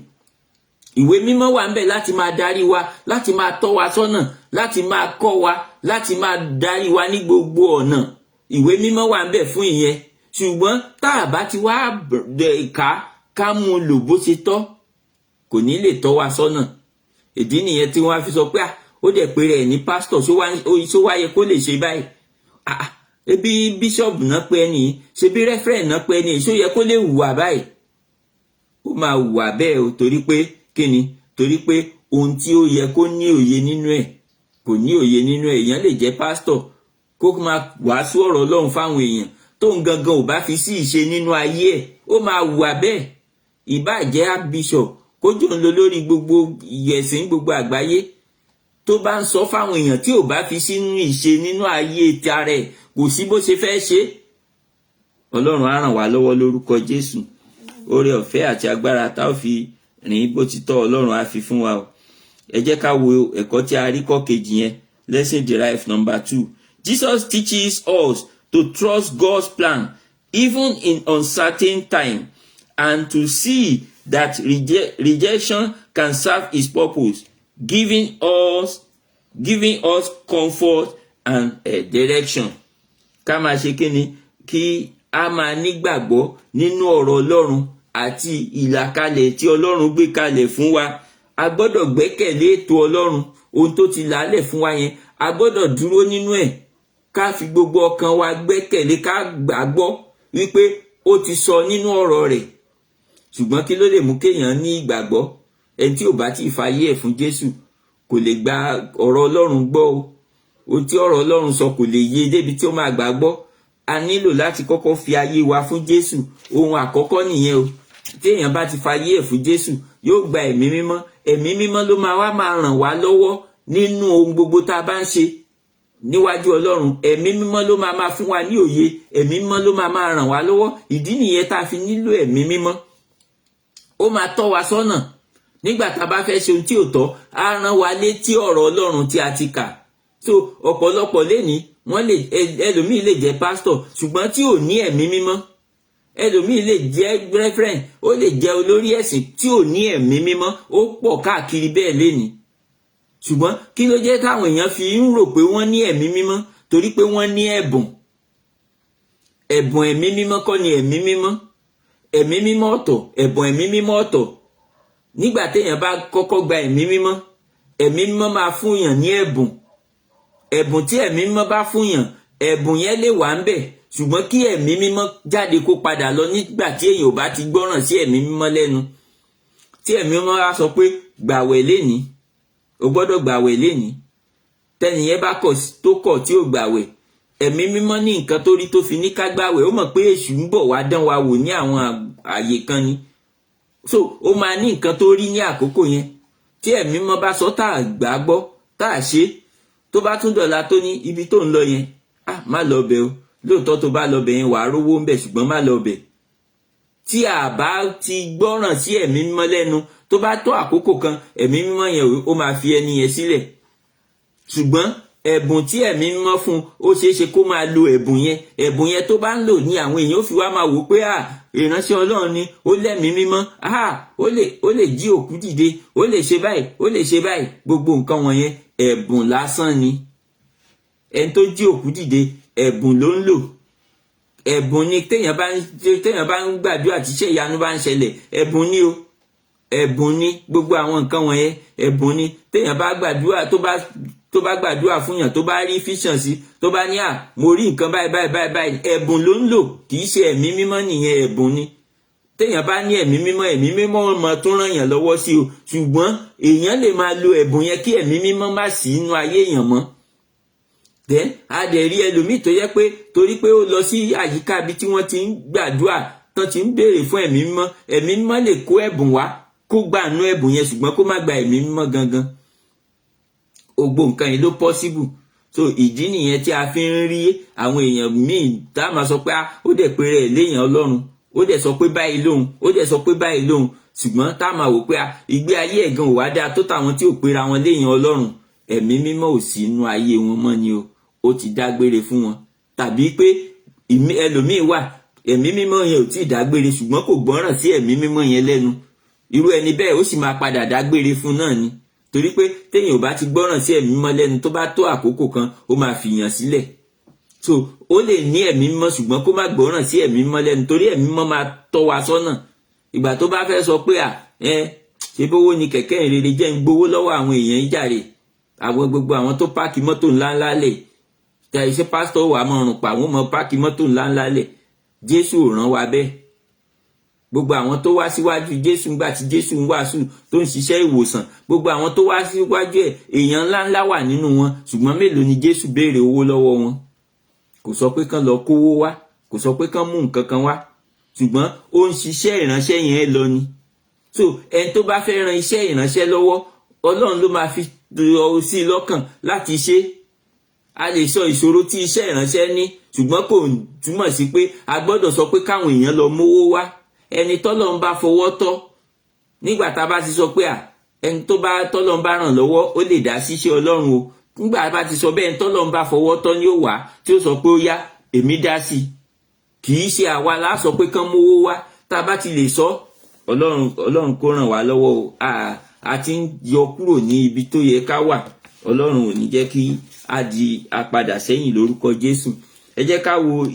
Ìwé mímọ́ wà ńbẹ̀ láti máa darí wa, láti máa tọ́ wa sọ́nà, láti máa kọ́ wa, láti máa darí wa ní gbogbo ọ̀nà. Ìwé mímọ́ wà ńbẹ̀ fún ìyẹn. Ṣùgbọ́n tá a bá ti wá ká mú lò bó ṣe tọ́, kò ní lè tọ́ wa sọ́nà. Ìdí nìyẹn tí wọ́n á fi sọ pé ó dẹ̀ pé rẹ̀ ní pásítọ̀, ṣó wá yẹ kó lè ṣe báyìí. Ebi bíṣọ̀bù náà pé ẹni, ṣe bí rẹ́fẹ̀rẹ̀ náà pé ẹni, ṣó yẹ kó lè hùwà báyìí. Ó máa hùwà bẹ́ẹ̀ o, torí pé kíni? Torí pé ohun tí ó yẹ kó ní òye nínú ẹ̀ kò ní òye nínú ẹ̀. Èèyàn lè jẹ́ pásítọ̀ kó máa wàásù ọ̀rọ̀ Ọlọ́run fáwọn èèyàn tóun gangan ò bá fi sí ìṣe nínú ayé ẹ̀, ó máa hùwà bẹ́ẹ̀. Ìbá jẹ́ archbishop kó jò ń lọ lórí gbogbo ìyẹ̀sìn gbogbo àgbáyé, tó bá ń sọ fáwọn èèyàn tí ò bá fi sínú ìṣe nínú ayé tara ẹ̀, kò sí bó ṣe fẹ́ ṣe. Ọlọ́run á ràn wá lọ́wọ́ lórúkọ Jésù. Oore ọ̀fẹ́ àti agbára tá ò fi rìn bó ti tọ́ Ọlọ́run á fi fún wa o. Ẹ jẹ́ ká wo ẹ̀kọ́ tí a rí kọ́ kejì yẹn, lesson derived number 2. Jesus teaches us to trust God's plan even in uncertain time, and to see that rejection can serve his purpose, giving us comfort and direction. Ká máa ṣe kíni? Kí a máa nígbàgbọ́ nínú ọ̀rọ̀ Ọlọ́run àti ìlàkalẹ̀ tí Ọlọ́run gbé kalẹ̀ fún wa. A gbọ́dọ̀ gbẹ́kẹ̀lé ètò Ọlọ́run, ohun tó ti làálẹ̀ fún wa yẹn, a gbọ́dọ̀ dúró nínú ẹ̀. Ká fi gbogbo ọkàn wa gbẹ́kẹ̀lé, ká gbàgbọ́ wípé ó ti sọ nínú ọ̀rọ̀ rẹ̀. Ṣùgbọ́n kí ló lè mú kéèyàn ní ìgbàgbọ́? Ẹni tí ò bá ti fàyè ẹ̀ fún Jésù kò lè gba ọ̀rọ̀ Ọlọ́run gbọ́ o. Ohun tí ọ̀rọ̀ Ọlọ́run sọ kò lè yé débi tí ó máa gbàgbọ́. A nílò láti kọ́kọ́ fi ayé wa fún Jésù. Ohun àkọ́kọ́ nìyẹn o. Tí èèyàn bá ti fàyè ẹ̀ fún Jésù, yóò gba ẹ̀mí mímọ́. Ẹ̀mí mímọ́ ló máa ràn wá lọ́wọ́ nínú ohun gbogbo tá a bá ń ṣe níwájú Ọlọ́run. Ẹ̀mí mímọ́ ló máa fún wa ní òye. Ẹ̀mí mímọ́ ló máa ràn wá lọ́wọ́. Ìdí nìyẹn tá a fi nílò ẹ̀mí mímọ́. Ó máa tọ́ wa sọ́nà nígbà tá a bá fẹ́ ṣe ohun tí ò tọ́. Á rán wa létí ọ̀rọ̀ Ọlọ́run tí a ti kà. So ọ̀pọ̀lọpọ̀ lénìí ẹlòmíì lè jẹ́ pásítọ̀ ṣùgbọ́n tí ò ní ẹ̀mí mímọ́. Ẹlòmíì lè jẹ́ reverend, ó lè jẹ́ olórí ẹ̀sìn tí ò ní ẹ̀mí mímọ́. Ó pọ̀ káàkiri bẹ́ẹ̀ lénìí. Ṣùgbọ́n kí ló jẹ́ táwọn èèyàn fi ń rò pé wọ́n ní ẹ̀mí mímọ́? Torí pé wọ́n ní ẹ̀bùn. Ẹ̀bùn ẹ̀mí mímọ́ kọ́ ni ẹ̀mí mímọ́. Ẹ̀mí mímọ́ ọ̀tọ̀, ẹ̀bùn ẹ̀mí mímọ́ ọ̀tọ̀. Nígbà téèyàn bá kọ́kọ́ gba ẹ̀mí mímọ́ máa fún yàn ní ẹ̀bùn. Ẹ̀bùn tí ẹ̀mí mímọ́ bá fún yàn, ẹ̀bùn yẹn lè wà ń bẹ̀, ṣùgbọ́n kí ẹ̀mí mímọ́ jáde kó padà lọ nígbà tí èèyàn ò bá ti gbọ́ràn sí ẹ̀mí mímọ́ lẹ́nu. Tí ẹ̀mí mímọ́ á sọ pé gbàwẹ̀ lénìí, o gbọ́dọ̀ gbàwẹ̀ lénìí. Tẹ́nìyẹn bá kọ̀ tí ò gbàwẹ̀, ẹ̀mí mímọ́ ní nǹkan tó rí tó fi ní ká gbàwẹ̀. Ó mọ̀ pé èṣù ń bọ̀ wá dán wa wò ní àwọn àyè kan ni. So ó máa ní nǹkan tó rí ní àkókò yẹn. Tí ẹ̀mí mímọ́ bá sọ tá a gbàgbọ́, tá a ṣe, tó bá tún dọ̀la tó ní ibi tó ń lọ yẹn, má lọ bẹ̀ o. Lóòótọ́ tó bá lọ bẹ̀ yẹn wàá rówó ń bẹ̀, ṣùgbọ́n má lọ bẹ̀. Tí a bá ti gbọ́ràn sí ẹ̀mí mímọ́ lẹ́nu, tó bá tó àkókò kan, ẹ̀mí mímọ́ yẹn ó máa fi ẹni yẹn sílẹ̀. Ṣùgbọ́n ẹ̀bùn tí ẹ̀mí mímọ́ fún, ó ṣeé ṣe kó máa lo ẹ̀bùn yẹn tó bá ń lò ní àwọn èèyàn ó fi wá máa wò pé ìránṣẹ́ Ọlọ́run ni, ó lẹ́mìí mímọ́, ó lè jí òkú dìde, ó lè ṣe báyìí, ó lè ṣe báyìí. Gbogbo nǹkan wọ̀nyẹn ẹ̀bùn lásán ni. Ẹni tó jí òkú dìde, ẹ̀bùn ló ń lò. Ẹ̀bùn ni téèyàn bá ń gbàdúrà tí iṣẹ́ ìyanu bá ń ṣẹlẹ̀, ẹ̀bùn ni o. Ẹ̀bùn ni gbogbo àwọn nǹkan wọ̀nyẹn, ẹ̀bùn ni. Téèyàn bá gbàdúrà, tó bá gbàdúrà fún yàn, tó bá rí fíṣàn sí, tó bá ní mo rí nǹkan báyìí, ẹ̀bùn ló ń lò, kì í ṣe ẹ̀mí mímọ́ nìyẹn, ẹ̀bùn ni. Téèyàn bá ní ẹ̀mí mímọ́ máa tún ràn yàn lọ́wọ́ sí o. Ṣùgbọ́n èèyàn lè máa lo ẹ̀bùn yẹn kí ẹ̀mí mímọ́ má sí inú ayé èèyàn mọ́. Then a dẹ̀ rí ẹlòmíì tó yẹ pé torí pé ó lọ sí àyíká ibi tí wọ́n ti ń gbàdúrà, tán ti ń béèrè fún ẹ̀mí mímọ́ lè kó ẹ̀bùn wá, kó gbà nú ẹ̀bùn yẹn, ṣùgbọ́n kó má gba ẹ̀mí mímọ́ gangan. Gbogbo nǹkan yìí ló possible. So ìdí nìyẹn tí a fi ń rí àwọn èèyàn míì tá a máa sọ pé ó dẹ̀ pé rẹ̀ léèyàn Ọlọ́run, ó dẹ̀ sọ pé báyìí lóhun, ṣùgbọ́n tá a máa wò pé ìgbé ayé ẹ̀gan ò wá dáa tó tàwọn tí ò pera wọn léèyàn Ọlọ́run. Ẹ̀mí mímọ́ ò sí inú ayé wọn mọ́ ni o. ó ti dágbére fún wọn. Tàbí pé ẹlòmíì wà ẹ̀mí mímọ́ yẹn ò tí ì dágbére ṣùgbọ́n kò gbọ́ràn sí ẹ̀mí mímọ́ yẹn lẹ́nu. Irú ẹni bẹ́ẹ̀ ó sì máa padà dágbére fún náà ni. Torí pé téèyàn ò bá ti gbọ́ràn sí ẹ̀mí mímọ́ lẹ́nu tó bá tó àkókò kan ó máa fìyàn sílẹ̀. So ó lè ní ẹ̀mí mímọ́ ṣùgbọ́n kó má gbọ́ràn sí ẹ̀mí mímọ́ lẹ́nu torí ẹ̀mí mímọ́ máa tọ́ wa sọ́nà. Ìgbà tó bá fẹ́ sọ pé ṣe bówó ni kẹ̀kẹ́ ìrere jẹ́ ń gbowó lọ́wọ́ àwọn èèyàn jàre. Àwọn gbogbo àwọn tó páàkì mọ́tò ńláńlá lẹ̀. Iṣẹ́ pásítọ̀ wà mọ́ ọ̀rùn pa àwọn ọmọ páàkì mọ́tò ńláńlá lẹ̀. Jésù ò rán wa bẹ́ẹ̀. Gbogbo àwọn tó wá síwájú Jésù ńgbà tí Jésù ń wàásù tó ń ṣiṣẹ́ ìwòsàn, gbogbo àwọn tó wá síwájú ẹ̀ èèyàn ńláńlá wà nínú wọn ṣùgbọ́n mélòó ni Jésù béèrè owó lọ́wọ́ wọn? Kò sọ pé kán lọ kówó wá, kò sọ pé kán mú nǹkan kan wá, ṣùgbọ́n ó ń ṣiṣẹ́ ìránṣẹ́ yẹn lọ ni. So ẹni tó bá fẹ́ ran iṣẹ́ ìránṣẹ́ lọ́wọ́, Ọlọ́run ló máa fi sí lọ́kàn láti ṣe. A lè sọ ìṣòro tí iṣẹ́ ìránṣẹ́ ní ṣùgbọ́n kò túmọ̀ sí pé a gbọ́dọ̀ sọ pé káwọn èèyàn lọ mówó wá. Ẹni tọ́lọ́run bá fọwọ́ tọ́, nígbà tá a bá ti sọ pé ẹni tó bá tọ́lọ́run bá ràn lọ́wọ́ ó lè dá síṣẹ́ Ọlọ́run o. Nígbà bá ti sọ bẹ́ẹ̀ tọ́lọ́run bá fọwọ́ tọ́ ni ó wà tí ó sọ pé ó yá èmi dá sí. Kì í ṣe àwa la sọ pé kán mówó wá. Tá a bá ti lè sọ Ọlọ́run kó ràn wá lọ́wọ́ o. A ti ń yọ kúrò ní ibi tó yẹ ká wà. Ọlọ́run ò ní jẹ́ kí a padà sẹ́yìn lórúkọ Jésù. Ẹ jẹ́ ká wo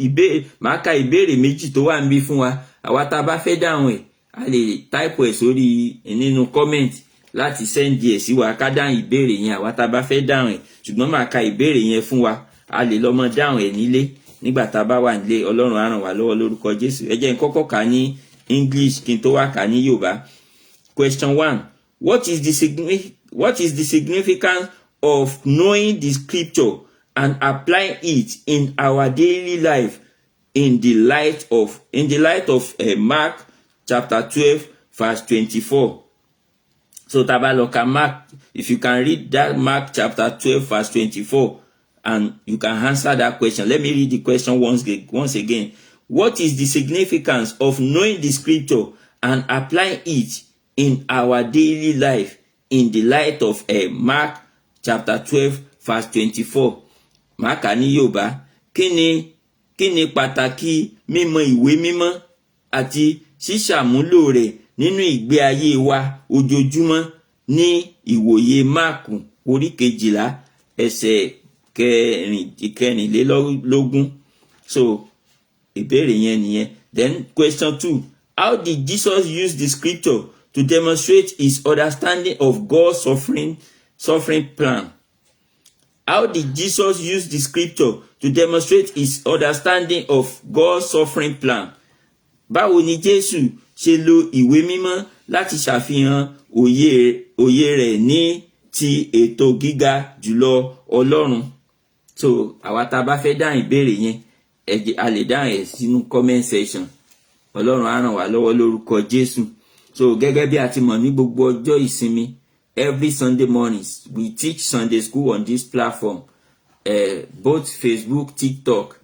máa ka ìbéèrè méjì tó wà níbí fún wa. Àwa tá bá fẹ́ dáhùn ẹ̀ a lè type ẹ̀ sórí nínú comment láti send ẹ̀ sí wa ká dáhùn ìbéèrè yẹn àwa tá bá fẹ́ dáhùn ẹ̀. Ṣùgbọ́n máa ka ìbéèrè yẹn fún wa. A lè lọ mọ dáhùn ẹ̀ nílé nígbà tá bá wà nílé. Ọlọ́run á ràn wá lọ́wọ́ lórúkọ Jésù. Ẹ jẹ́ n kọ́kọ́ kà ní English kí n tó wá kà ní Yorùbá. Question 1. What is the significance of knowing the scripture and applying it in our daily life in the light of Mark chapter 12 verse 24? So tabaloka Mark, if you can read that Mark chapter 12 verse 24 and you can answer that question. Let me read the question once again. What is the significance of knowing the scripture and applying it in our daily life in the light of Mark chapter 12 verse 24? Mark ní Yorùbá. Kí ni pàtàkì mímọ̀ ìwé mímọ́ àti ṣíṣàmúlò rẹ̀ nínú ìgbé ayé wa ojoojúmọ́ ní ìwòye Máàkù orí 12 ẹsẹ̀ 14. So ìbéèrè yẹn nìyẹn. Then question 2. How did Jesus use the scripture to demonstrate his understanding of God's suffering plan? How did Jesus use the scripture to demonstrate his understanding of God's suffering plan? Báwo ni Jésù ṣe lo ìwé mímọ́ láti ṣàfihàn òye rẹ̀ ní ti ètò gíga jùlọ Ọlọ́run? So àwa tá bá fẹ́ dáhùn ìbéèrè yẹn a lè dáhùn ẹ̀ sínú comment section. Ọlọ́run á ràn wá lọ́wọ́ lórúkọ Jésù. So gẹ́gẹ́ bí a ti mọ̀ ní gbogbo ọjọ́ ìsinmi, every Sunday mornings we teach Sunday school on this platform, both Facebook, TikTok,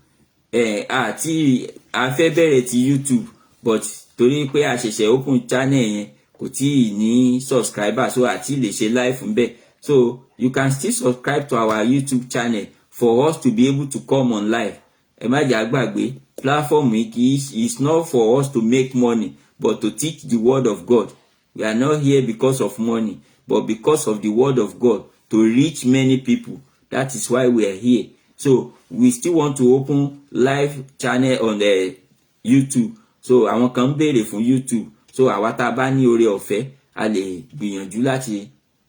àti a fẹ́ bẹ̀rẹ̀ ti YouTube, but torí pé a ṣẹ̀ṣẹ̀ open channel yẹn kò tí ní subscriber, so àti lè ṣe live ńbẹ̀. So you can still subscribe to our YouTube channel for us to be able to come on live. Ẹ má jẹ́ àgbàgbé platform yìí is not for us to make money but to teach the word of God. We are not here because of money but because of the word of God to reach many people. That is why we are here. So we still want to open live channel on the YouTube. So àwọn kan ń béèrè fún YouTube. So àwa tá bá ní oore ọ̀fẹ́ a lè gbìyànjú láti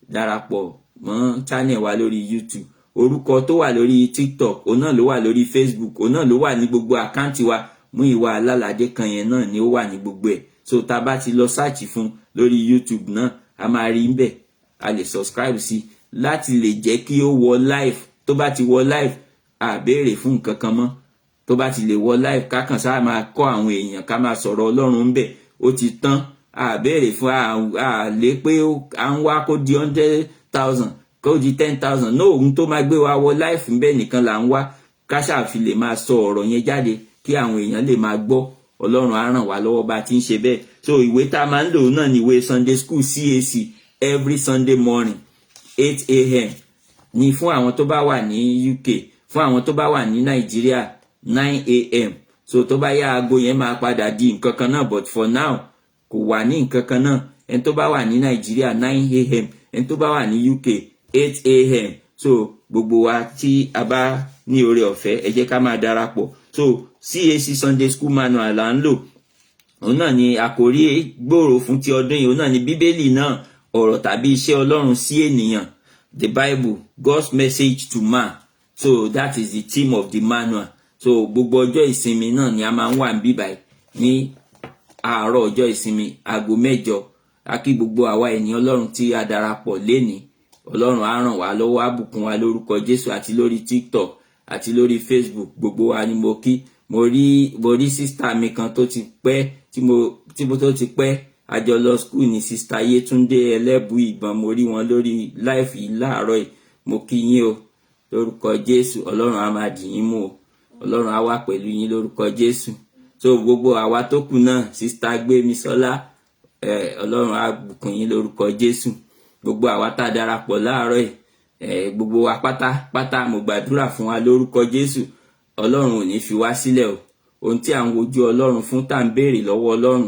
darapọ̀ mọ́ channel wa lórí YouTube. Orúkọ tó wà lórí TikTok òun náà ló wà lórí Facebook, òun náà ló wà ní gbogbo àkáǹtì wa. Múyìwá Alálàdé kan yẹn náà ni ó wà ní gbogbo ẹ̀. So tá bá ti lọ search fún lórí YouTube náà a máa rí ńbẹ̀. A lè subscribe sí láti lè jẹ́ kí ó wọ live. Tó bá ti wọ live a béèrè fún nǹkan kan mọ́. Tó bá ti lè wọ live ká kàn sáà máa kọ́ àwọn èèyàn ká máa sọ̀rọ̀ Ọlọ́run ńbẹ̀. Ó ti tán. A béèrè fún a lè pé à ń wá kó di 100,000 kó di 10,000. No, ohun tó máa gbé wa wọ live ńbẹ̀ nìkan là ń wá. Ká ṣáà fi lè máa sọ ọ̀rọ̀ yẹn jáde kí àwọn èèyàn lè máa gbọ́. Ọlọ́run á ràn wá lọ́wọ́ bá ti ń ṣe bẹ́ẹ̀. So ìwé tá máa ń lò náà ni ìwé Sunday School CAC every Sunday morning 8 a.m. ní fún àwọn tó bá wà ní UK. fún àwọn tó bá wà ní Nàìjíríà 9 a.m. so tó bá yá aago yẹn máa padà di nǹkan kan náà, but for now kò wà ní nǹkan kan náà. Ẹni tó bá wà ní Nàìjíríà 9 a.m. ẹni tó bá wà ní UK 8 a.m. so gbogbo wa tí a bá ní oore ọ̀fẹ́ ẹ jẹ́ ká máa darapọ̀. So CAC Sunday School Manual là ń lò, òun náà ni àkórí gbòòrò fún ti ọdún yìí. Òun náà ni Bíbélì náà, ọ̀rọ̀ tàbí iṣẹ́ Ọlọ́run sí ènìyàn, the Bible, God's message to man. So that is the theme of the manual. So gbogbo ọjọ́ ìsinmi náà ni a máa ń wà níbí báyìí ní àárọ̀ ọjọ́ ìsinmi aago 7. A kí gbogbo àwa ènìyàn Ọlọ́run tí a darapọ̀ lénìí. Ọlọ́run á ràn wá lọ́wọ́, á bùkún wa lórúkọ Jésù, àti lórí TikTok àti lórí Facebook. Gbogbo wa ni mo kí. Mo rí sister mi kan tó ti pẹ́ tí mo tó ti pẹ́ àjọ lọ school ní sister Yétúndé Ẹlẹ́bù Ìbọn. Mo rí wọn lórí live yìí láàárọ̀ yìí. Mo kí yín o lórúkọ Jésù. Ọlọ́run á máa dì yín mú o. Ọlọ́run á wà pẹ̀lú yín lórúkọ Jésù. So gbogbo àwa tó kù náà, sister Gbémisọ́lá, Ọlọ́run á bùkún yín lórúkọ Jésù. Gbogbo àwa tá darapọ̀ láàárọ̀ yìí, gbogbo wa pátápátá mo gbàdúrà fún wa lórúkọ Jésù. Ọlọ́run ò ní fi wá sílẹ̀ o. Ohun tí à ń wojú Ọlọ́run fún, tá ń béèrè lọ́wọ́ Ọlọ́run,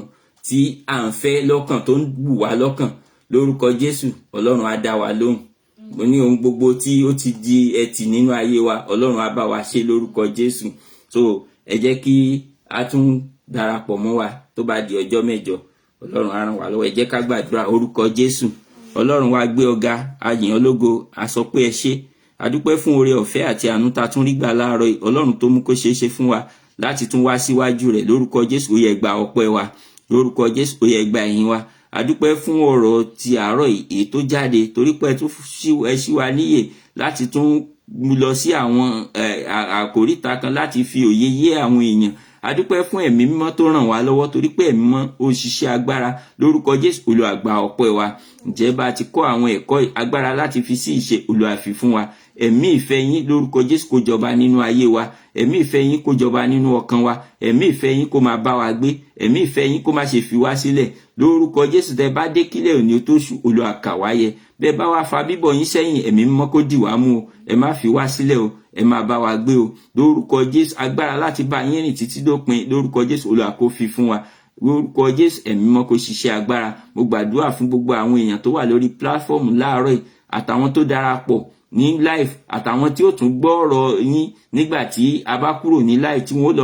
tí à ń fẹ́ lọ́kàn, tó ń wù wá lọ́kàn, lórúkọ Jésù Ọlọ́run á dá wa lóhùn. Mo ní ohun gbogbo tí ó ti di ẹtì nínú ayé wa, Ọlọ́run á bá wa ṣe lórúkọ Jésù. So ẹ jẹ́ kí a tún darapọ̀ mọ́ wa tó bá di ọjọ́ 7. Ọlọ́run á ràn wá lọ́wọ́. Ẹ jẹ́ ká gbàdúrà. Orúkọ Jésù. Ọlọ́run wa gbé ọ̀gá, a yìn ọ́ lógo, a sọ pé ẹ ṣé. A dúpẹ́ fún oore ọ̀fẹ́ àti àánú tá tún rí gbà láàárọ̀ yìí. Ọlọ́run tó mú kó ṣeé ṣe fún wa láti tún wá síwájú rẹ̀. Lórúkọ Jésù ó yẹ gba ọpẹ́ wa. Lórúkọ Jésù ó yẹ gba ìyìn wa. A dúpẹ́ fún ọ̀rọ̀ ti àárọ̀ yìí tó jáde, torí pé tún ṣí wa níyè láti tún lọ sí àwọn àkòríta kan láti fi òye yé àwọn èèyàn. A dúpẹ́ fún ẹ̀mí mímọ́ tó ràn wá lọ́wọ́, torí pé ẹ̀mí mímọ́ ó ṣiṣẹ́ agbára. Lórúkọ Jésù Olúwa gba ọpẹ́ wa. Ǹjẹ́ bá ti kọ́ àwọn ẹ̀kọ́ agbára láti fi sí ìṣe, Olúwa fi fún wa. Ẹ̀mí ìfẹ́ yín lórúkọ Jésù kó jọba nínú ayé wa. Ẹ̀mí ìfẹ́ yín kó jọba nínú ọkàn wa. Ẹ̀mí ìfẹ́ yín kó máa bá wa gbé. Ẹ̀mí ìfẹ́ yín kó má ṣe fi wá sílẹ̀. Lórúkọ Jésù tẹ́ bá dé kílẹ̀ òní tó ṣú, Olúwa kà wá yẹ. Bẹ́ẹ̀ bá wá fa bíbọ̀ yín sẹ́yìn, ẹ̀mí mímọ́ kó dì wá mú o. Ẹ má fi wá sílẹ̀ o. Ẹ máa bá wa gbé o. Lórúkọ Jésù agbára láti bá yín rìn títí dópin. Lórúkọ Jésù Olúwa kó fi fún wa. Lórúkọ Jésù ẹ̀mí mímọ́ kó ṣiṣẹ́ agbára. Mo gbàdúrà fún gbogbo àwọn èèyàn tó wà lórí platform láàárọ̀ yìí, àtàwọn tó darapọ̀ ní live, àtàwọn tí ó tún gbọ́ ọ̀rọ̀ yín nígbà tí a bá kúrò ní live, tí wọ́n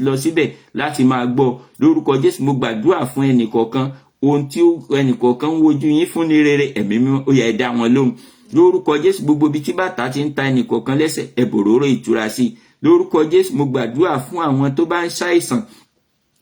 lọ síbẹ̀ láti máa gbọ́. Lórúkọ Jésù mo gbàdúrà fún ẹnìkọ̀ọ̀kan, ohun tí ẹnìkọ̀ọ̀kan ń wojú yín fún ní rere, ẹ̀mí mímọ́ ó yá ẹ dá wọn lóhùn. Lórúkọ Jésù gbogbo ibi tí bàtà ti ń ta ẹnìkọ̀ọ̀kan lẹ́sẹ̀, ẹ bòróró ìtura sí. Lórúkọ Jésù mo gbàdúrà fún àwọn tó bá ń ṣàìsàn.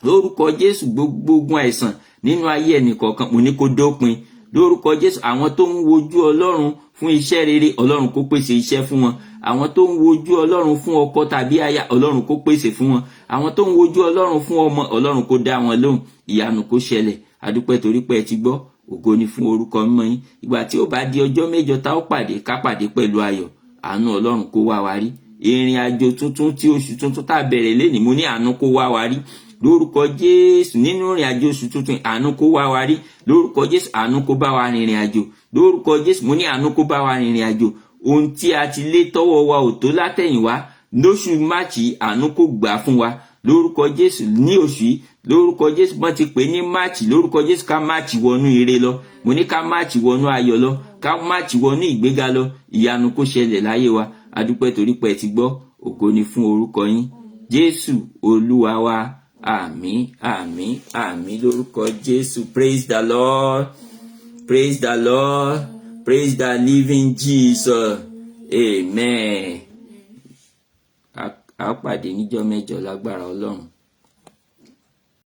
Lórúkọ Jésù gbogbo ogun àìsàn nínú ayé ẹnìkọ̀ọ̀kan mo ní kó dópin. Lórúkọ Jésù àwọn tó ń wojú Ọlọ́run fún iṣẹ́ rere, Ọlọ́run kó pèsè iṣẹ́ fún wọn. Àwọn tó ń wojú Ọlọ́run fún ọkọ tàbí aya, Ọlọ́run kó pèsè fún wọn. Àwọn tó ń wojú Ọlọ́run fún ọmọ, Ọlọ́run kó dá wọn lóhùn. Ìyanu kó ṣẹlẹ̀. A dúpẹ́ torí pé ẹ ti gbọ́. Ògo ni fún orúkọ mímọ́ yín. Ìgbà tí ó bá di ọjọ́ 7 tá ó pàdé, ká pàdé pẹ̀lú ayọ̀. Àánú Ọlọ́run kó wá wa rí. Ìrìn àjò tuntun tí oṣù tuntun tá bẹ̀rẹ̀ lénìí, mo ní àánú kó wá wa rí. Lórúkọ Jésù nínú ìrìn àjò oṣù tuntun, àánú kó wá wa rí. Lórúkọ Jésù àánú kó bá wa rìnrìn àjò. Lórúkọ Jésù mo ní àánú kó bá wa rìnrìn àjò. Ohun tí a ti lé tọ́wọ́ wa ò tó látẹ̀yìnwá, lóṣù Máàcì àánú kó gbà fún wa. Lórúkọ Jésù ní oṣù yìí, lórúkọ Jésù wọ́n ti pè ní Máàcì. Lórúkọ Jésù ká Máàcì wọnú ire lọ. Mo ní ká Máàcì wọnú ayọ̀ lọ, ká Máàcì wọnú ìgbéga lọ. Ìyanu kó ṣẹlẹ̀ láyé wa. A dúpẹ́ torí pé ẹ ti gbọ́. Ògo ni fún orúkọ yín. Jésù Olúwa wa. Àmín, àmín, àmín lórúkọ Jésù. Praise the Lord. Praise the Lord. Praise the living Jesus. Amen. A pàdé níjọ́ 7 lágbára Ọlọ́run.